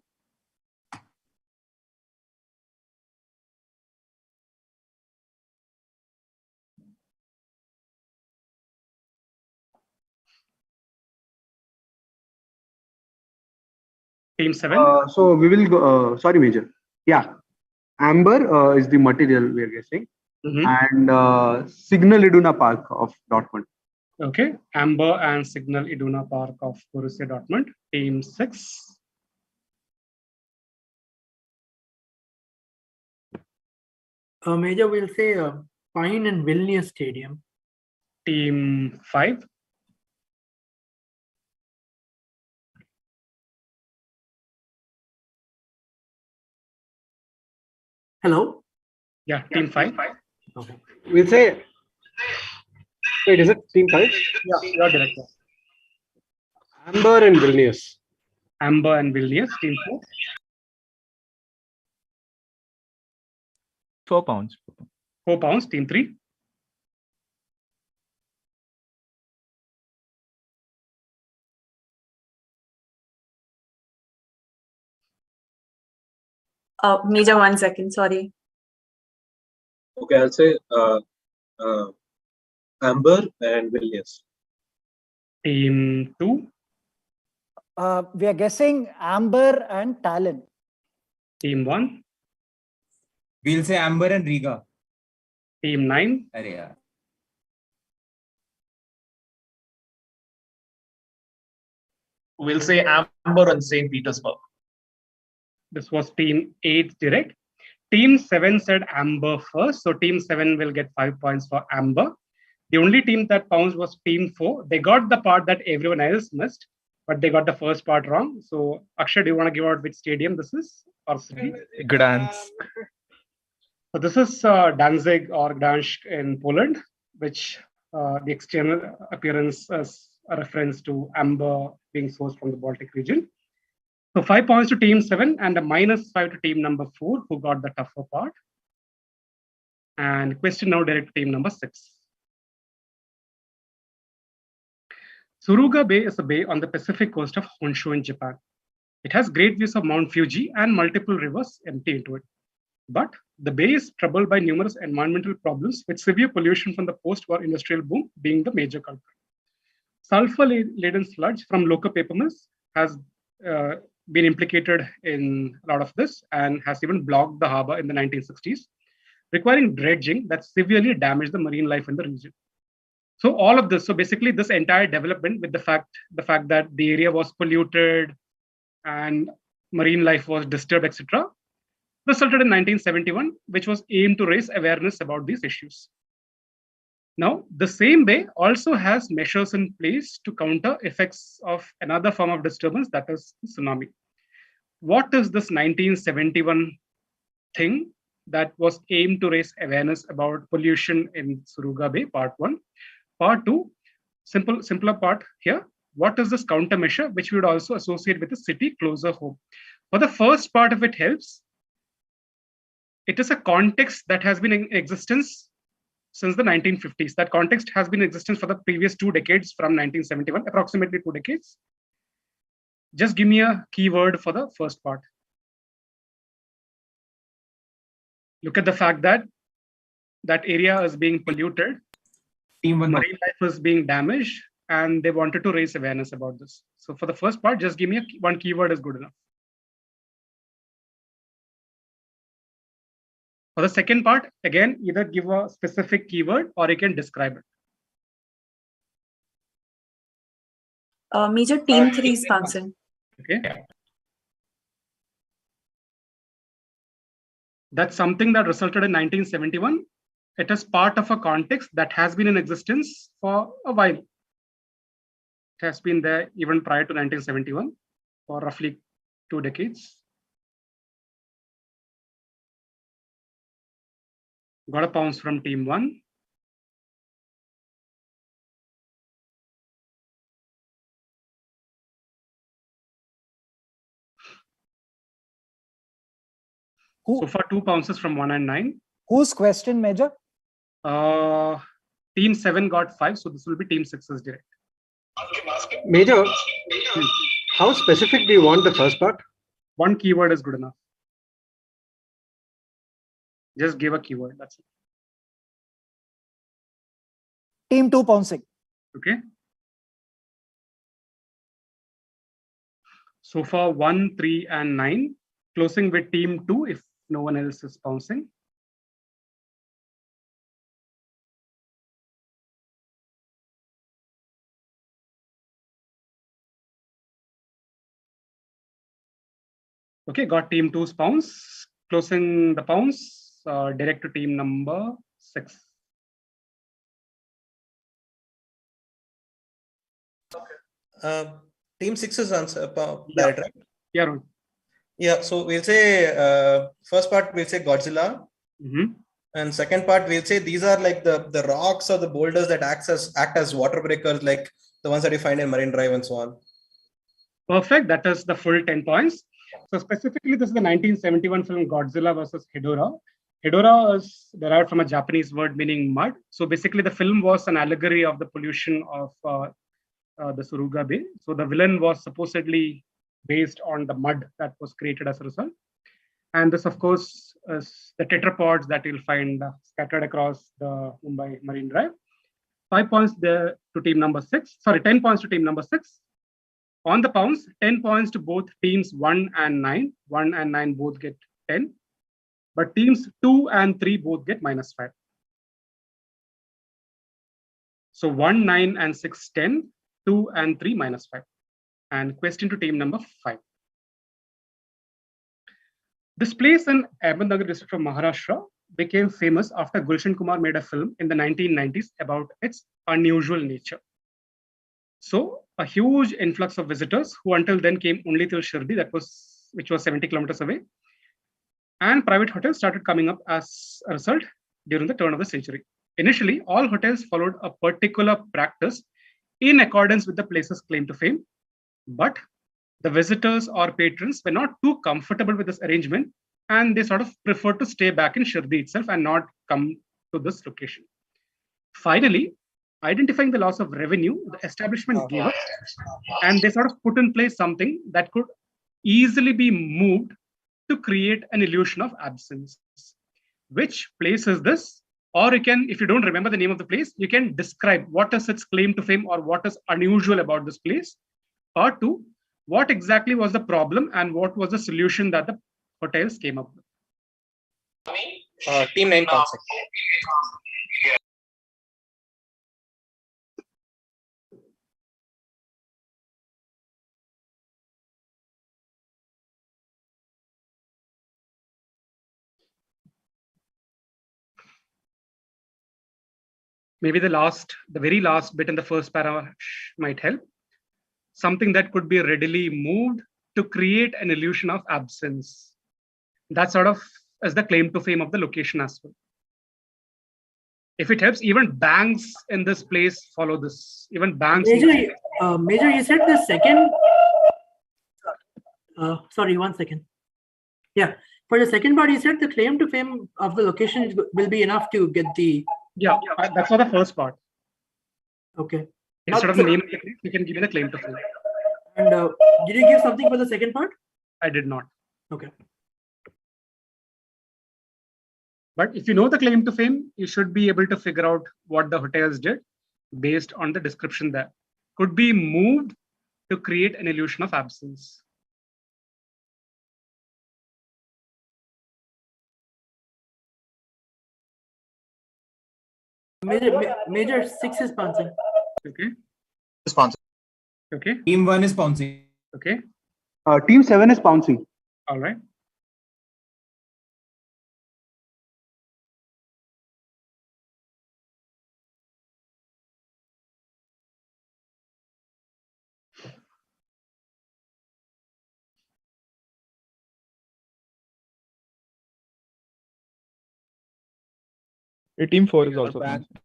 Team 7. So we will go. Sorry, Major. Yeah, amber is the material we are guessing, and Signal Iduna Park of Dortmund. Okay, Amber and Signal Iduna Park of Borussia Dortmund. Team 6. Major will say Pine and Vilnius Stadium. Team 5. Hello? Yeah, team 5. Okay. We'll say. Wait, is it team 5? Yeah, you're director. Amber and Vilnius. Amber and Vilnius, team 4. 4 pounds. 4 pounds, team 3. Major, 1 second, sorry. Okay, I'll say Amber and Vilnius. Team 2. We are guessing Amber and Tallinn. Team 1. We'll say Amber and Riga. Team 9. Yeah. We'll say Amber and St. Petersburg. This was team 8 direct. Team 7 said Amber first. So team 7 will get 5 points for Amber. The only team that bounced was team 4. They got the part that everyone else missed, but they got the first part wrong. So Akshay, do you want to give out which stadium this is? Or city? Gdansk. So this is Danzig or Gdansk in Poland, which the external appearance is a reference to amber being sourced from the Baltic region. So 5 points to team 7 and a -5 to team number 4, who got the tougher part. And question now direct to team number 6. Suruga Bay is a bay on the Pacific coast of Honshu in Japan. It has great views of Mount Fuji and multiple rivers empty into it. But the bay is troubled by numerous environmental problems, with severe pollution from the post-war industrial boom being the major culprit. Sulfur-laden sludge from local paper mills has been implicated in a lot of this and has even blocked the harbor in the 1960s, requiring dredging that severely damaged the marine life in the region. So all of this, so basically this entire development with the fact that the area was polluted and marine life was disturbed, etc., resulted in 1971, which was aimed to raise awareness about these issues. Now, the same bay also has measures in place to counter effects of another form of disturbance, that is tsunami. What is this 1971 thing that was aimed to raise awareness about pollution in Suruga Bay, part 1? Part 2, simpler part here. What is this countermeasure which we would also associate with the city closer home? For the first part of it helps. It is a context that has been in existence since the 1950s. That context has been in existence for the previous 2 decades from 1971, approximately 2 decades. Just give me a keyword for the first part. Look at the fact that that area is being polluted, marine life is being damaged, and they wanted to raise awareness about this. So for the first part, just give me one keyword is good enough. For the second part, again, either give a specific keyword or you can describe it. Major team 3 is bouncing. Okay. That's something that resulted in 1971. It is part of a context that has been in existence for a while. It has been there even prior to 1971 for roughly 2 decades. Got a pounce from team 1. So far 2 pounces from 1 and 9. Whose question, Major? Team 7 got 5, so this will be team 6's direct. Major, how specific do you want the first part? One keyword is good enough. Just give a keyword, that's it. Team 2 pouncing. Okay. So far 1, 3, and 9. Closing with team 2 if no one else is pouncing. Okay, got team 2's pounce. Closing the pounce, direct to team number 6. Team 6's answer, direct, right? Yeah, Rohit. Yeah, so we'll say first part we'll say Godzilla. And second part we'll say these are like the rocks or the boulders that act as water breakers, like the ones that you find in Marine Drive and so on. Perfect. That is the full 10 points. So specifically, this is the 1971 film Godzilla versus Hedorah. Hedorah is derived from a Japanese word meaning mud. So basically, the film was an allegory of the pollution of the Suruga Bay. So the villain was supposedly based on the mud that was created as a result. And this, of course, is the tetrapods that you'll find scattered across the Mumbai Marine Drive. 5 points there to team number 6. Sorry, 10 points to team number 6. On the pounds, 10 points to both teams 1 and 9. 1 and 9 both get 10. But teams 2 and 3 both get -5. So 1, 9, and 6, 10. 2 and 3, -5. And question to team number 5. This place in Ahmednagar district of Maharashtra became famous after Gulshan Kumar made a film in the 1990s about its unusual nature. So a huge influx of visitors who until then came only till Shirdi, which was 70 kilometers away. And private hotels started coming up as a result during the turn of the century. Initially, all hotels followed a particular practice in accordance with the place's claim to fame. But the visitors or patrons were not too comfortable with this arrangement, and they sort of preferred to stay back in Shirdi itself and not come to this location. Finally, identifying the loss of revenue, the establishment gave up, and they sort of put in place something that could easily be moved to create an illusion of absence. Which place is this? Or you can, if you don't remember the name of the place, you can describe what is its claim to fame or what is unusual about this place. Part 2, what exactly was the problem and what was the solution that the hotels came up with? Team 9 pounds. Maybe the very last bit in the first para might help. Something that could be readily moved to create an illusion of absence. That sort of is the claim to fame of the location as well. If it helps, even banks in this place follow this. Even banks. Major, you said the second. Sorry, 1 second. Yeah, for the second part, you said the claim to fame of the location will be enough to get the. Yeah, that's for the first part. Okay. Instead of the name, you can give me the claim to fame. And did you give something for the second part? I did not. Okay. But if you know the claim to fame, you should be able to figure out what the hotels did based on the description there. Could be moved to create an illusion of absence. Major 6 is bouncing. Okay. Sponsor. Okay. Team 1 is pouncing. Okay. Team 7 is pouncing. All right. Team 4 is also pouncing.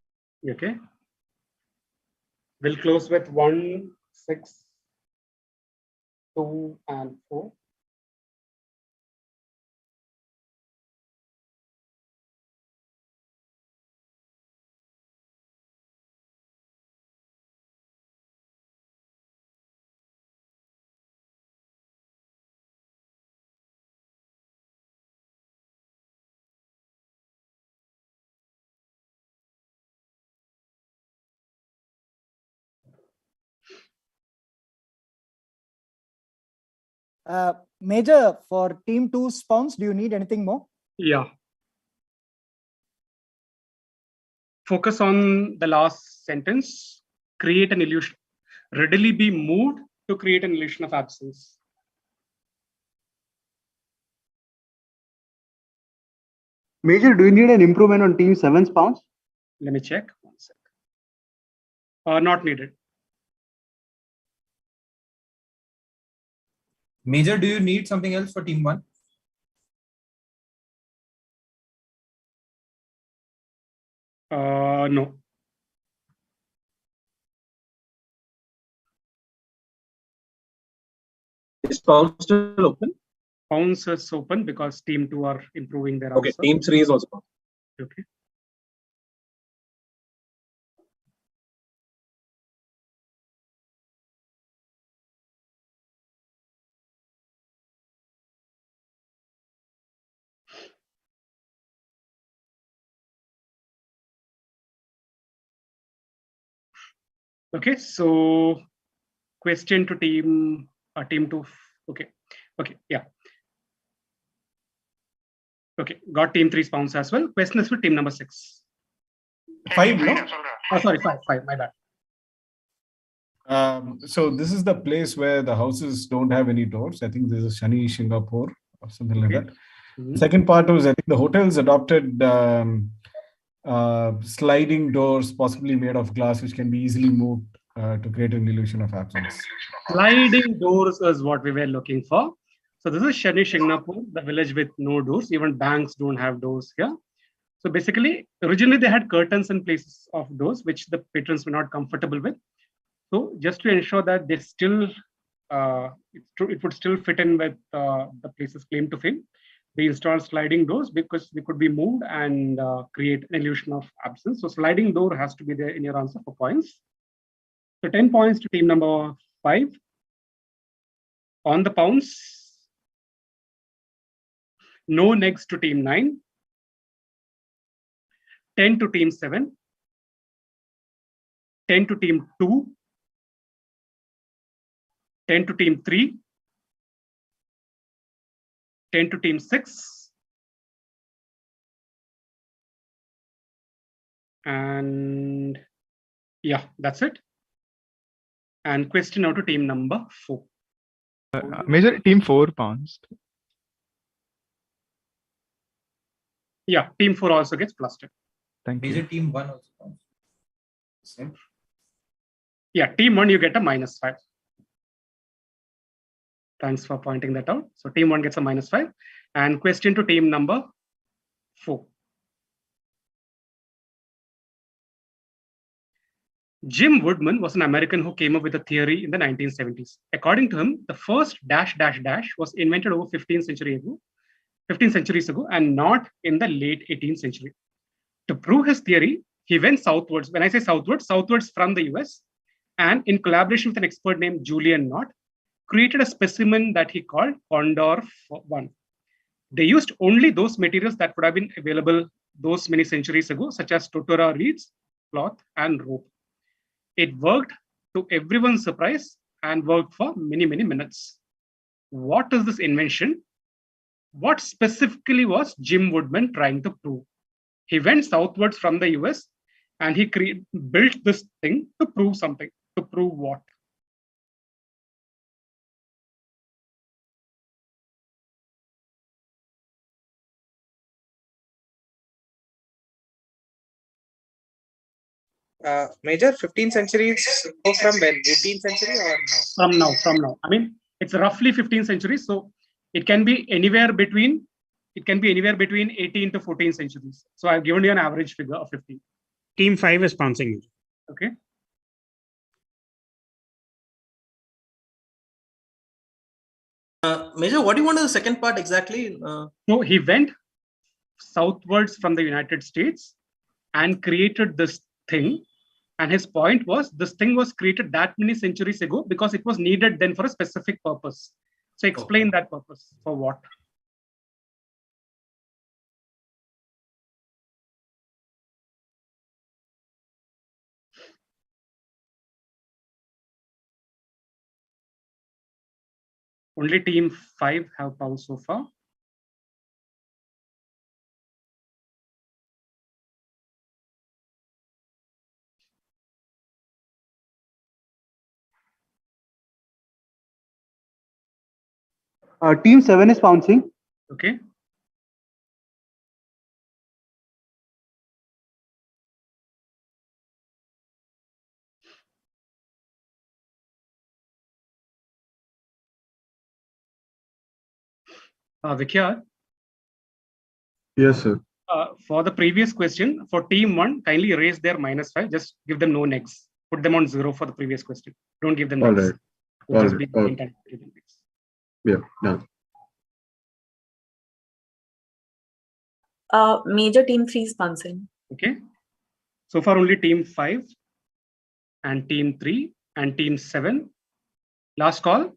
Okay. We'll close with 1, 6, 2, and 4. Major, for team 2's pounds, do you need anything more? Yeah. Focus on the last sentence. Create an illusion. Readily be moved to create an illusion of absence. Major, do you need an improvement on Team 7's pounds? Let me check. 1 sec. Not needed. Major, do you need something else for Team 1? No. Is pounds still open? Pounds is open because team 2 are improving their Okay, answer. team 3 is also open. Okay. Okay, so question to team 2. Okay, yeah. Okay, got team 3's pounds as well. Question is for team number 6. 5, no? Oh, sorry, 5, my bad. So this is the place where the houses don't have any doors. I think this is Shani Singapore or something like that. The second part was, I think the hotels adopted sliding doors, possibly made of glass, which can be easily moved to create an illusion of absence. Sliding doors is what we were looking for. So this is Shani Singapore, the village with no doors. Even banks don't have doors here. So basically, originally they had curtains in places of doors, which the patrons were not comfortable with. So just to ensure that they still, it would still fit in with the place's claim to fame, they installed sliding doors because they could be moved and create an illusion of absence. So sliding door has to be there in your answer for points. So 10 points to team number 5. On the pounds, no next to team 9. 10 to team 7. 10 to team 2. 10 to team 3. 10 to team 6. And yeah, that's it. And question now to team number 4. Major, team 4 pounds. Yeah, team 4 also gets plus 10. Thank Major, you. Team 1 also counts. Same. Yeah, team 1 you get a -5. Thanks for pointing that out. So team 1 gets a -5. And question to team number 4. Jim Woodman was an American who came up with a theory in the 1970s. According to him, the first dash dash dash was invented over 15 centuries ago, and not in the late 18th century. To prove his theory, he went southwards. When I say southwards from the US, and in collaboration with an expert named Julian Knott, created a specimen that he called Condor 1. They used only those materials that would have been available those many centuries ago, such as totora reeds, cloth, and rope. It worked to everyone's surprise and worked for many, many minutes. What is this invention? What specifically was Jim Woodman trying to prove? He went southwards from the US and he built this thing to prove something. To prove what? Major 15th centuries go from when? 18th century or no? From now. I mean, it's roughly 15th century, so it can be anywhere between 18 to 14 centuries. So I've given you an average figure of 15. Team 5 is bouncing you. Okay. Major, what do you want the second part exactly? So he went southwards from the United States and created this thing. And his point was this thing was created that many centuries ago because it was needed then for a specific purpose. So explain that purpose for what? Only team 5 have power so far. Team 7 is bouncing. Okay. Vikyar? Yes, sir. For the previous question, for team 1, kindly erase their -5. Just give them no negs. Put them on 0 for the previous question. Don't give them All negs. right. All Just right. be All intent. Yeah, done. Major team 3 is bouncing. Okay. So far only team 5 and team 3 and team 7. Last call.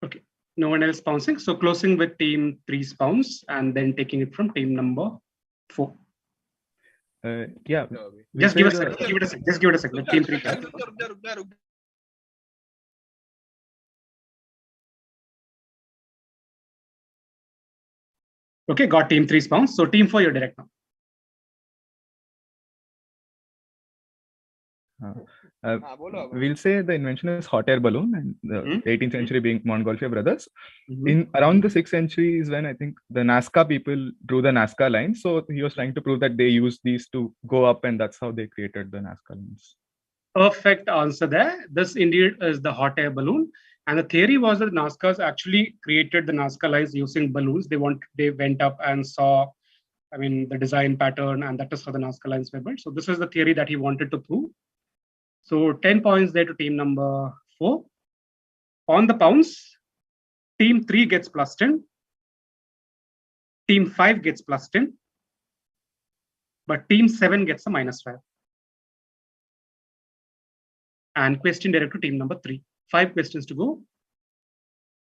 Okay. No one else bouncing. So closing with team 3's bounce and then taking it from team number 4. Yeah. Just give it a second. Just give it a second. Let team 3 pass. Okay, got team 3's bounce. So team 4, you're direct now. We'll say the invention is hot air balloon, and the 18th century being Montgolfier brothers. In around the 6th century is when I think the Nazca people drew the Nazca lines. So he was trying to prove that they used these to go up, and that's how they created the Nazca lines. Perfect answer there. This indeed is the hot air balloon. And the theory was that Nazca's actually created the Nazca lines using balloons. They went up and saw, I mean, the design pattern, and that is how the Nazca lines were built. So this is the theory that he wanted to prove. So 10 points there to team number 4. On the pounce, team 3 gets +10. Team 5 gets +10. But team 7 gets a -5. And question direct to team number 3. 5 questions to go.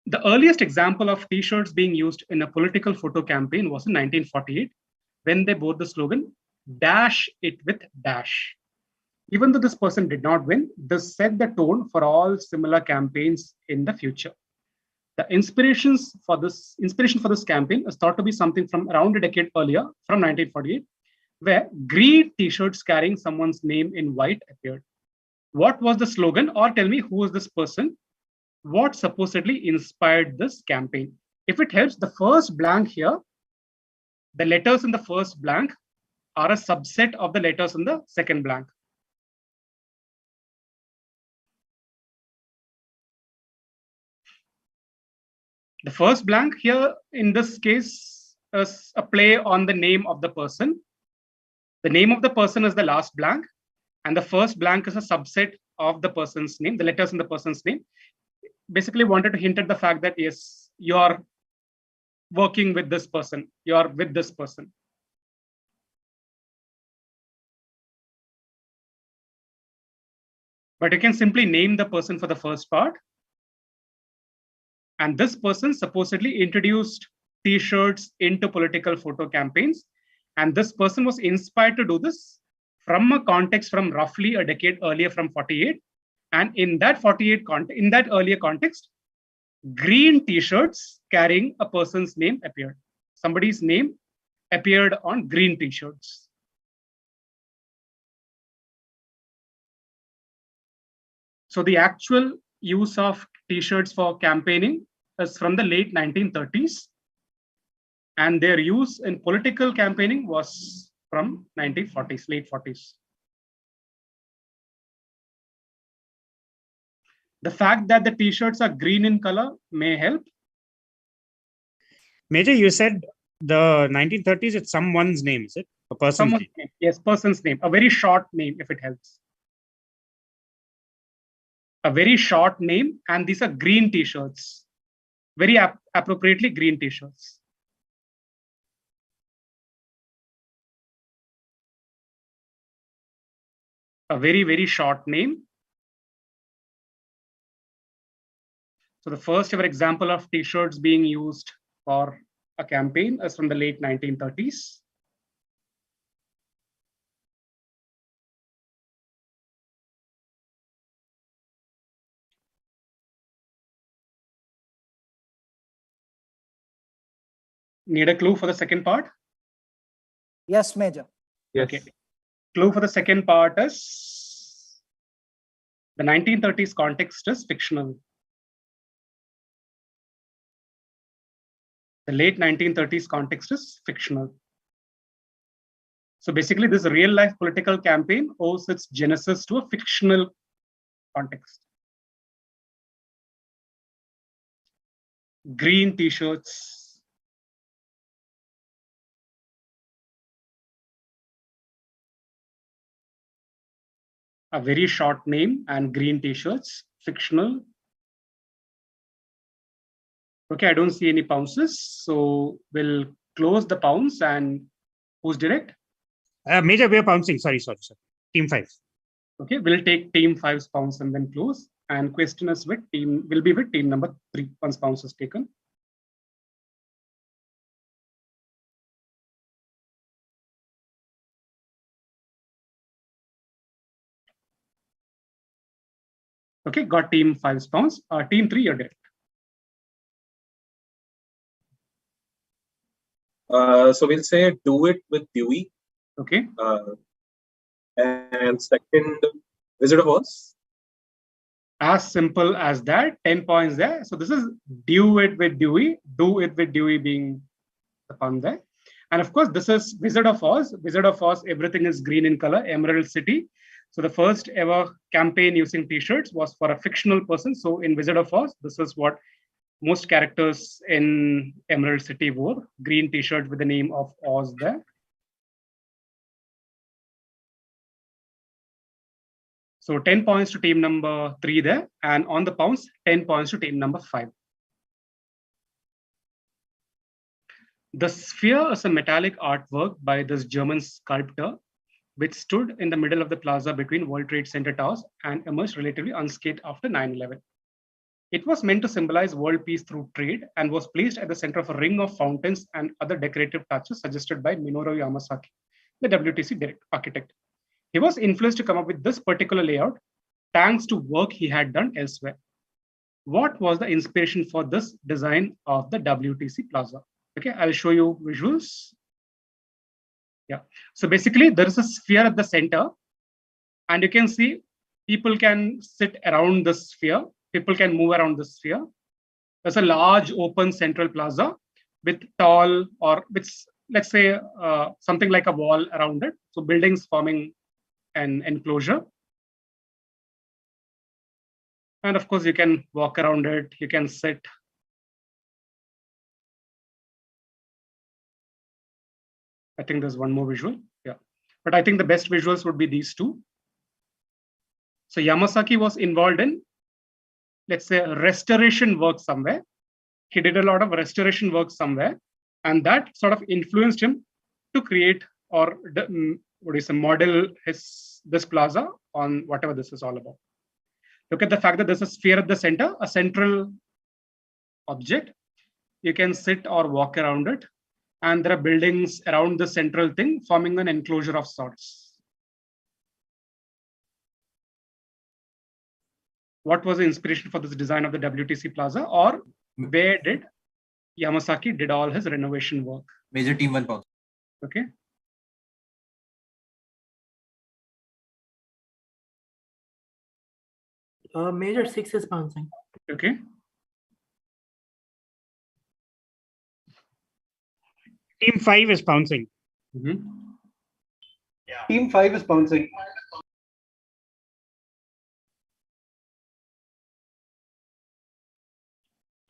The earliest example of T-shirts being used in a political photo campaign was in 1948, when they bore the slogan, "Dash it with dash." Even though this person did not win, this set the tone for all similar campaigns in the future. The inspiration for this campaign is thought to be something from around a decade earlier, from 1948, where green T-shirts carrying someone's name in white appeared. What was the slogan? Or tell me, who was this person? What supposedly inspired this campaign? If it helps, the first blank here, the letters in the first blank are a subset of the letters in the second blank. The first blank here, in this case, is a play on the name of the person. The name of the person is the last blank, and the first blank is a subset of the person's name, the letters in the person's name. Basically wanted to hint at the fact that, yes, you're working with this person, you're with this person. But you can simply name the person for the first part. And this person supposedly introduced T-shirts into political photo campaigns. And this person was inspired to do this from a context from roughly a decade earlier, from 48. And in that earlier context, green T-shirts carrying a person's name appeared. Somebody's name appeared on green T-shirts. So the actual use of T-shirts for campaigning is from the late 1930s, and their use in political campaigning was from 1940s, late 40s. The fact that the t-shirts are green in color may help. Major, you said the 1930s, it's someone's name, is it? A person's Someone's name. Yes, person's name. A very short name, if it helps. A very short name, and these are green t-shirts. Very appropriately green t-shirts. A very, very short name. So the first ever example of t-shirts being used for a campaign is from the late 1930s. Need a clue for the second part? Yes, Major. Yes. Okay. Clue for the second part is the 1930s context is fictional. The late 1930s context is fictional. So basically, this real life political campaign owes its genesis to a fictional context. Green t-shirts. A very short name and green t-shirts, fictional. Okay, I don't see any pounces, so we'll close the pounce. And who's direct? Major, we are pouncing. Sorry. Team 5. Okay, we'll take team 5's pounce and then close. And question is with team will be with team number 3 once pounce is taken. Okay, got team 5's pounce. Team 3, you're direct. So we'll say do it with Dewey. Okay. And second, Wizard of Oz. As simple as that. 10 points there. So this is do it with Dewey. Do it with Dewey being the pun there. And of course, this is Wizard of Oz. Wizard of Oz, everything is green in color, Emerald City. So the first ever campaign using t-shirts was for a fictional person. So in Wizard of Oz, this is what most characters in Emerald City wore. Green t-shirt with the name of Oz there. So 10 points to team number 3 there. And on the pounce, 10 points to team number 5. The sphere is a metallic artwork by this German sculptor, which stood in the middle of the plaza between World Trade Center towers and emerged relatively unscathed after 9/11. It was meant to symbolize world peace through trade and was placed at the center of a ring of fountains and other decorative touches suggested by Minoru Yamasaki, the WTC architect. He was influenced to come up with this particular layout thanks to work he had done elsewhere. What was the inspiration for this design of the WTC Plaza? Okay, I'll show you visuals. Yeah, so basically there is a sphere at the center, and you can see people can sit around the sphere. People can move around the sphere. There's a large open central plaza with tall, or with, let's say, something like a wall around it. So buildings forming an enclosure. And of course, you can walk around it. You can sit. I think there's one more visual. Yeah, but I think the best visuals would be these two. So Yamasaki was involved in, let's say, restoration work somewhere. He did a lot of restoration work somewhere, and that sort of influenced him to create or model this plaza on whatever this is all about. Look at the fact that there's a sphere at the center, a central object. You can sit or walk around it, and there are buildings around the central thing forming an enclosure of sorts. What was the inspiration for this design of the WTC Plaza, or where did Yamasaki did all his renovation work? Major team 1 pounce. Okay. Major 6 is bouncing. Okay. Team 5 is pouncing. Team 5 is pouncing.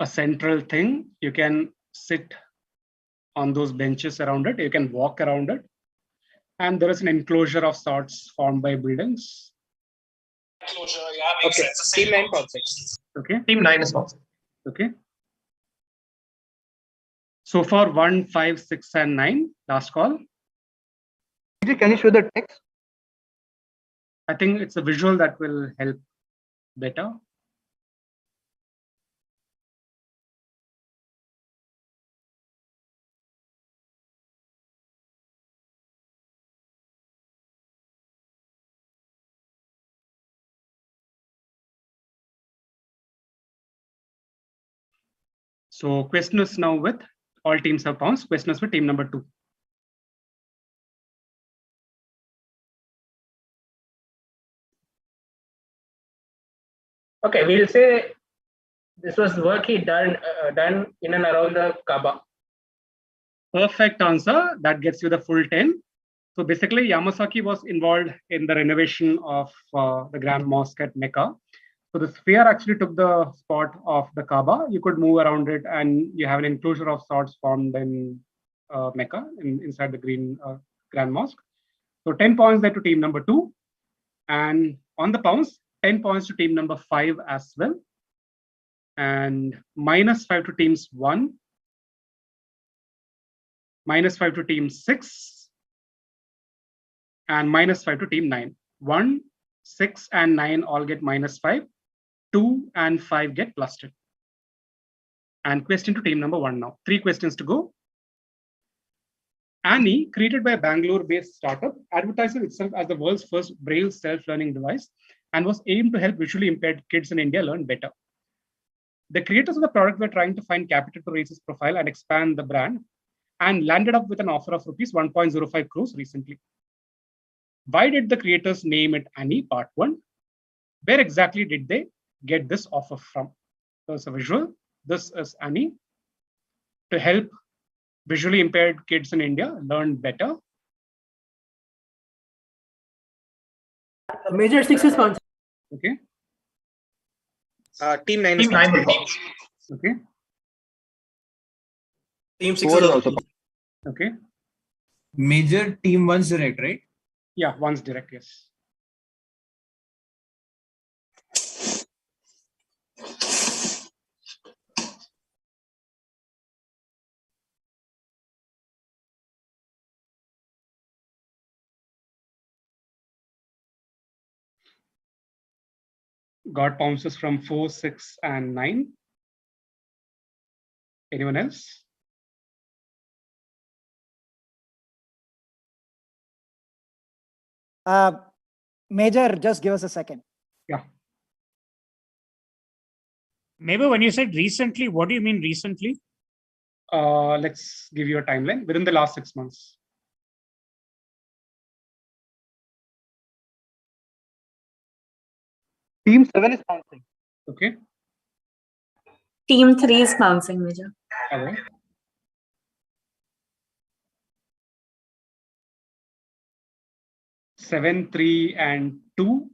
A central thing, you can sit on those benches around it, you can walk around it, and there is an enclosure of sorts formed by buildings. Okay, team 9 pouncing. Okay. Team 9 is pouncing. Okay. So far 1, 5, 6, and 9. Last call. Can you show the text? I think it's a visual that will help better. So question is now with all teams have pounced. Question is for team number 2. Okay, we'll say this was work he done in and around the Kaaba. Perfect answer. That gets you the full 10. So basically, Yamasaki was involved in the renovation of the Grand Mosque at Mecca. So the sphere actually took the spot of the Kaaba. You could move around it, and you have an enclosure of sorts formed in Mecca, inside the Grand Mosque. So 10 points there to team number 2. And on the pounds, 10 points to team number 5 as well. And -5 to teams 1. -5 to team 6. And -5 to team 9. 1, 6, and 9 all get -5. 2 and 5 get +10. And question to team number 1 now. 3 questions to go. Annie, created by a Bangalore-based startup, advertises itself as the world's first Braille self-learning device and was aimed to help visually impaired kids in India learn better. The creators of the product were trying to find capital to raise its profile and expand the brand, and landed up with an offer of rupees 1.05 crores recently. Why did the creators name it Annie, part 1? Where exactly did they get this offer from? So it's a visual. This is Annie to help visually impaired kids in India learn better. Major 6 is pouncing. Okay. Team 9 Team 9 will bounce. Okay. Team 6 is also. Okay. Major team 1's direct, right? Yeah, 1's direct, yes. Got bounces from 4, 6, and 9. Anyone else? Major, just give us a second. Yeah. Maybe when you said recently, what do you mean recently? Let's give you a timeline within the last 6 months. Team 7 is pouncing. Okay. Team 3 is pouncing, Major. All right. Seven, 3, and 2.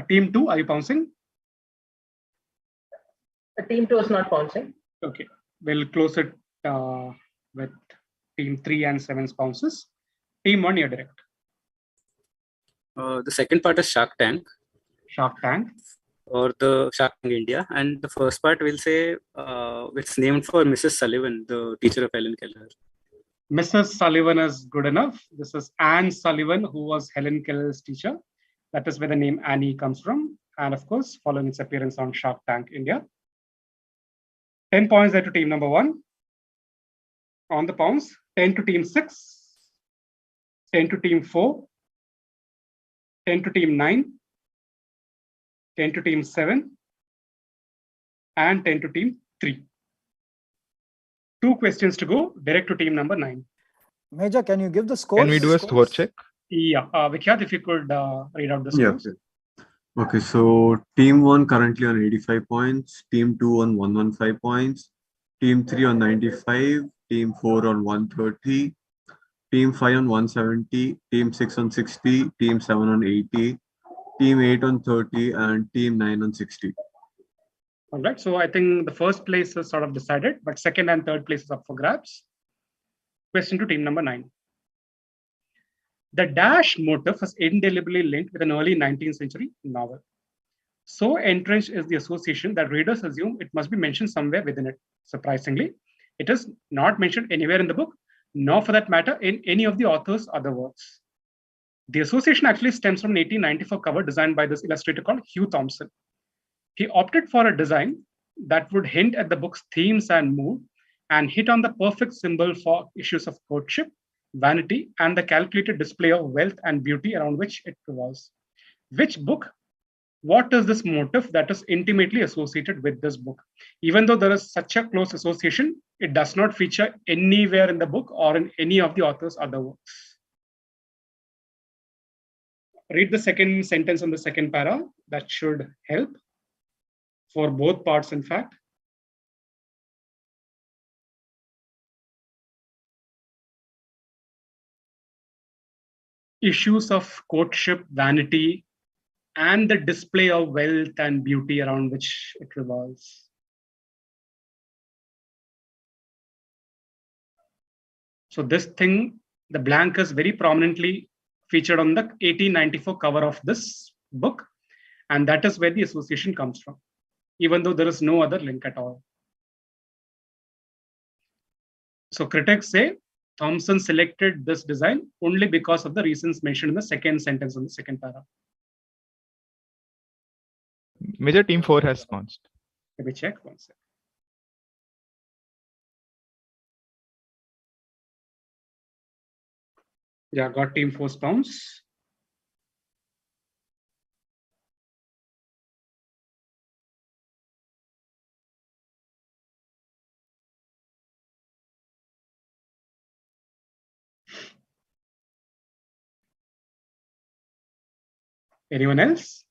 Team 2, are you pouncing? Team 2 is not pouncing. Okay, we'll close it with team 3 and 7's bounces. Team 1, you're direct. The second part is Shark Tank. Shark Tank. Or the Shark Tank India. And the first part will say it's named for Mrs. Sullivan, the teacher of Helen Keller. Mrs. Sullivan is good enough. This is Anne Sullivan, who was Helen Keller's teacher. That is where the name Annie comes from. And of course, following its appearance on Shark Tank India. 10 points there to team number 1. On the pounds, 10 to team 6, 10 to team 4, 10 to team 9, 10 to team 7, and 10 to team 3. 2 questions to go, direct to team number 9. Major, can you give the scores? Can we do a score check? Yeah, Vikhyat, if you could read out the Yeah. scores. Okay, so team 1 currently on 85 points, team 2 on 115 points, team 3 on 95, team 4 on 130, team 5 on 170, team 6 on 60, team 7 on 80, team 8 on 30, and team 9 on 60. All right, so I think the first place is sort of decided, but second and third place is up for grabs. Question to team number 9. The dash motif is indelibly linked with an early 19th century novel. So entrenched is the association that readers assume it must be mentioned somewhere within it. Surprisingly, it is not mentioned anywhere in the book, nor for that matter in any of the author's other works. The association actually stems from an 1894 cover designed by this illustrator called Hugh Thompson. He opted for a design that would hint at the book's themes and mood and hit on the perfect symbol for issues of courtship, vanity, and the calculated display of wealth and beauty around which it revolves. Which book? What is this motif that is intimately associated with this book? Even though there is such a close association, it does not feature anywhere in the book or in any of the author's other works. Read the second sentence on the second para. That should help for both parts, in fact. Issues of courtship, vanity, and the display of wealth and beauty around which it revolves. So this thing, the blank is very prominently featured on the 1894 cover of this book, and that is where the association comes from, even though there is no other link at all. So critics say Thompson selected this design only because of the reasons mentioned in the second sentence on the second para. Major team 4 has bounced. Let me check one second. Yeah, got team 4 bounce. Anyone else?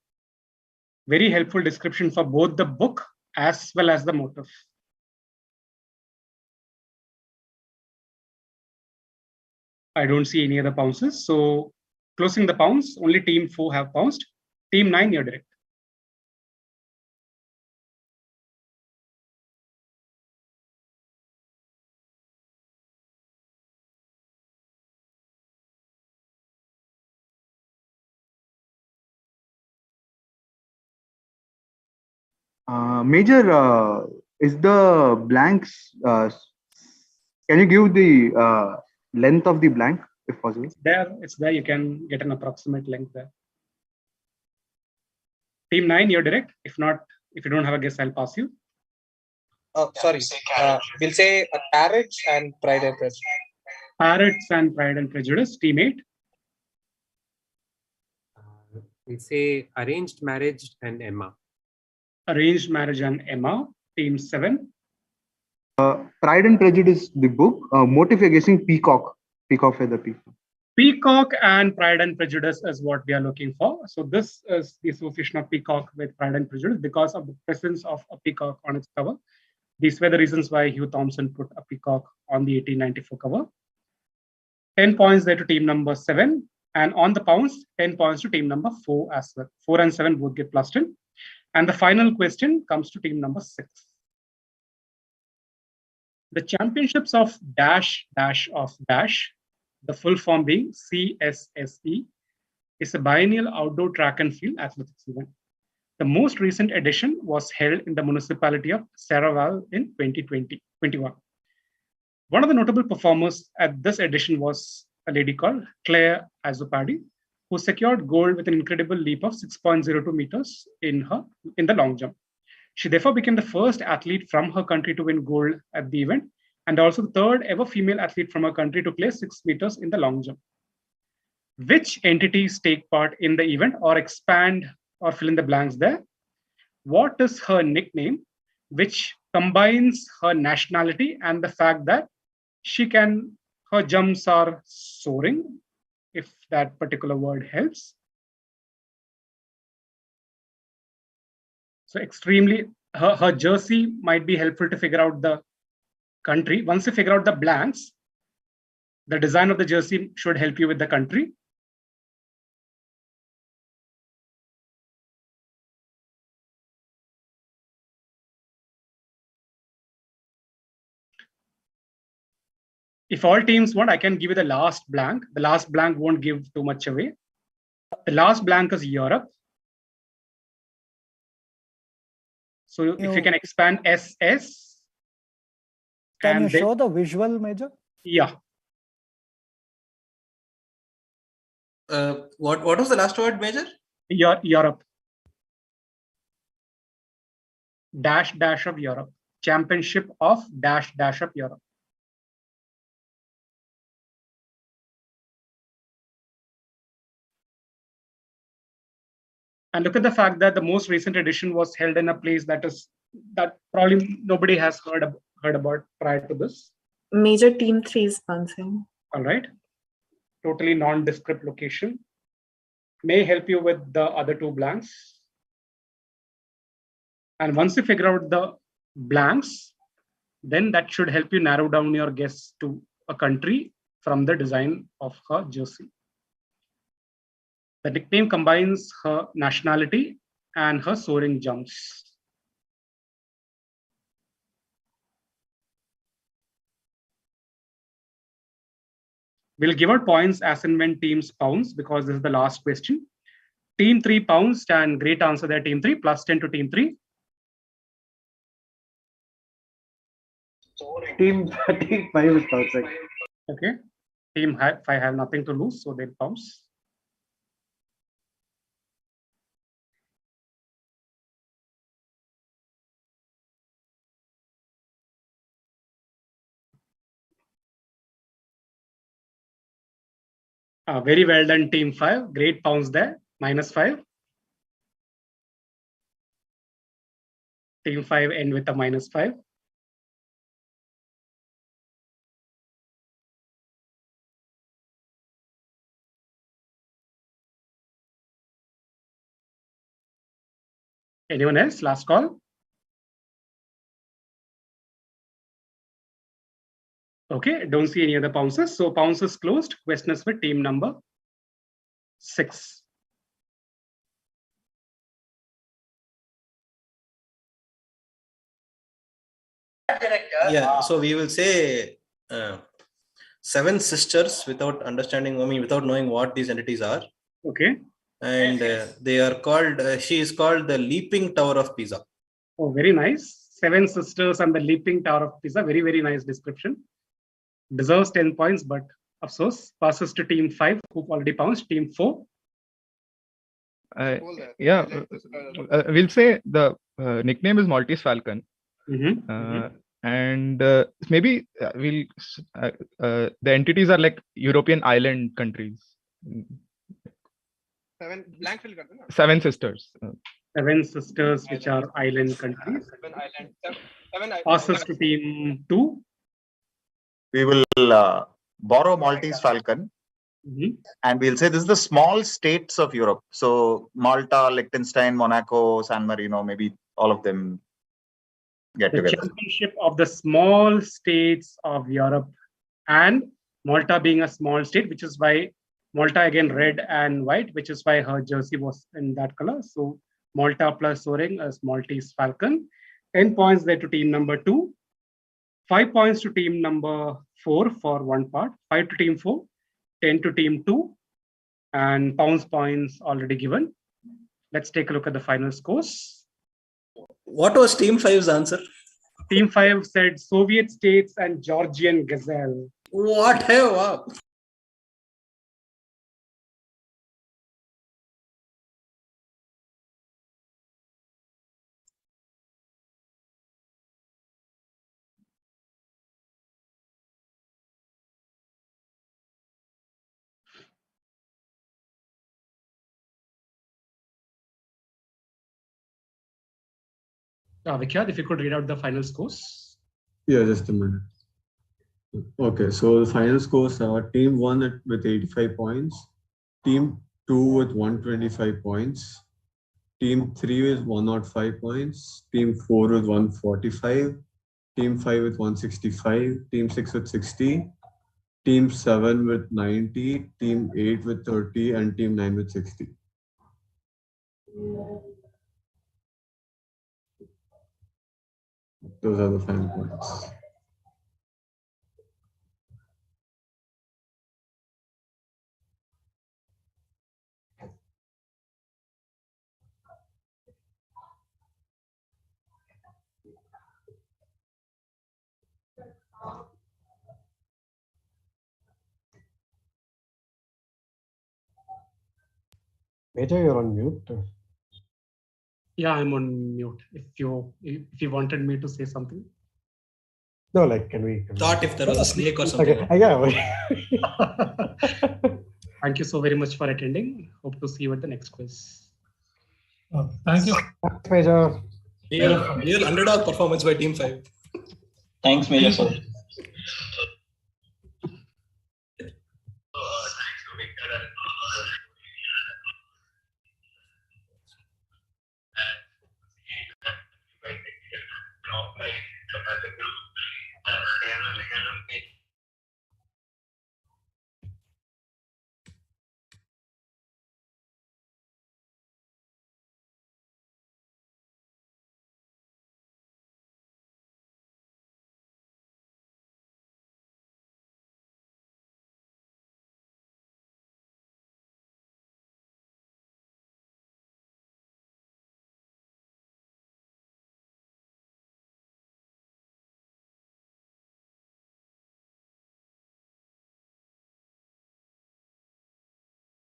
Very helpful description for both the book as well as the motif. I don't see any other bounces. So closing the bounce, only team 4 have bounced. Team 9, you're direct. Major, is the blanks, can you give the length of the blank if possible? It's there. You can get an approximate length there. Team 9, you're direct. If not, if you don't have a guess, I'll pass you. Sorry, we'll say Carriage and Pride and Prejudice. Parrots and Pride and Prejudice. Team 8. We'll say Arranged Marriage and Emma. Arranged Marriage and Emma. Team 7. Pride and Prejudice, the book. Motive, you're guessing Peacock. Peacock feather. Peacock and Pride and Prejudice is what we are looking for. So this is the association of Peacock with Pride and Prejudice because of the presence of a peacock on its cover. These were the reasons why Hugh Thompson put a peacock on the 1894 cover. 10 points there to team number 7. And on the pounds, 10 points to team number 4 as well. 4 and 7 both get plus 10. And the final question comes to team number 6. The championships of dash, dash of dash, the full form being CSSE, is a biennial outdoor track and field athletics event. The most recent edition was held in the municipality of Saraval in 2021. One of the notable performers at this edition was a lady called Claire Azzopardi, who secured gold with an incredible leap of 6.02 meters in the long jump. She therefore became the first athlete from her country to win gold at the event, and also the third ever female athlete from her country to place 6 meters in the long jump. Which entities take part in the event, or expand or fill in the blanks there? What is her nickname, which combines her nationality and the fact that she can Her jumps are soaring, if that particular word helps. So extremely, her jersey might be helpful to figure out the country. Once you figure out the blanks, the design of the jersey should help you with the country. If all teams want, I can give you the last blank. The last blank won't give too much away. The last blank is Europe. So if you can expand SS. Can you show the visual, Major? Yeah. What was the last word, Major? Europe. Dash of Europe. Championship of dash of Europe. And look at the fact that the most recent edition was held in a place that probably nobody has heard about prior to this. Major Team 3 is sponsoring. All right. Totally nondescript location. May help you with the other two blanks. And once you figure out the blanks, then that should help you narrow down your guess to a country from the design of her jersey. The nickname combines her nationality and her soaring jumps. We'll give out points as and when teams pounce, because this is the last question. Team 3 pounced, and great answer there, Team 3, plus 10 to Team 3. Team 5 is pouncing. Okay. Team 5 have nothing to lose, so they'll pounce. Very well done, Team 5. Great pounce there. -5. Team 5 end with a -5. Anyone else? Last call. Okay, don't see any other pounces. So pounces closed. Question is for team number 6. Yeah, so we will say 7 sisters without understanding, without knowing what these entities are. Okay. And they are called, she is called the Leaping Tower of Pisa. Oh, very nice. 7 sisters and the Leaping Tower of Pisa. Very, very nice description. Deserves 10 points, but of course, passes to Team 5, who've already pounced. Team 4. We'll say the nickname is Maltese Falcon. And maybe the entities are like European island countries. 7 sisters. 7 sisters, which are island countries. Passes to Team 2. We will borrow Maltese Falcon. And we'll say this is the small states of Europe. So Malta, Liechtenstein, Monaco, San Marino, maybe all of them get the together. Championship of the small states of Europe, and Malta being a small state, which is why Malta again red and white, which is why her jersey was in that color. So Malta plus soaring as Maltese Falcon. 10 points there to team number 2. 5 points to team number 4 for one part. 5 to team 4. 10 to team 2. And pounds points already given. Let's take a look at the final scores. What was Team 5's answer? Team 5 said Soviet states and Georgian gazelle. What? Hey, wow. Vikyat, if you could read out the final scores. Yeah, just a minute. Okay, so the final scores are Team 1 with 85 points, Team 2 with 125 points, Team 3 with 105 points, Team 4 with 145, Team 5 with 165, Team 6 with 60, Team 7 with 90, Team 8 with 30, and Team 9 with 60. Those are the final points. Major, you're on mute. Yeah, I'm on mute. If you wanted me to say something. No, like, can we? Thought if there was a snake or something. Okay, yeah. Thank you so very much for attending. Hope to see you at the next quiz. Thank you. Thanks, Major. Real underdog performance by Team 5. Thanks, Major sir.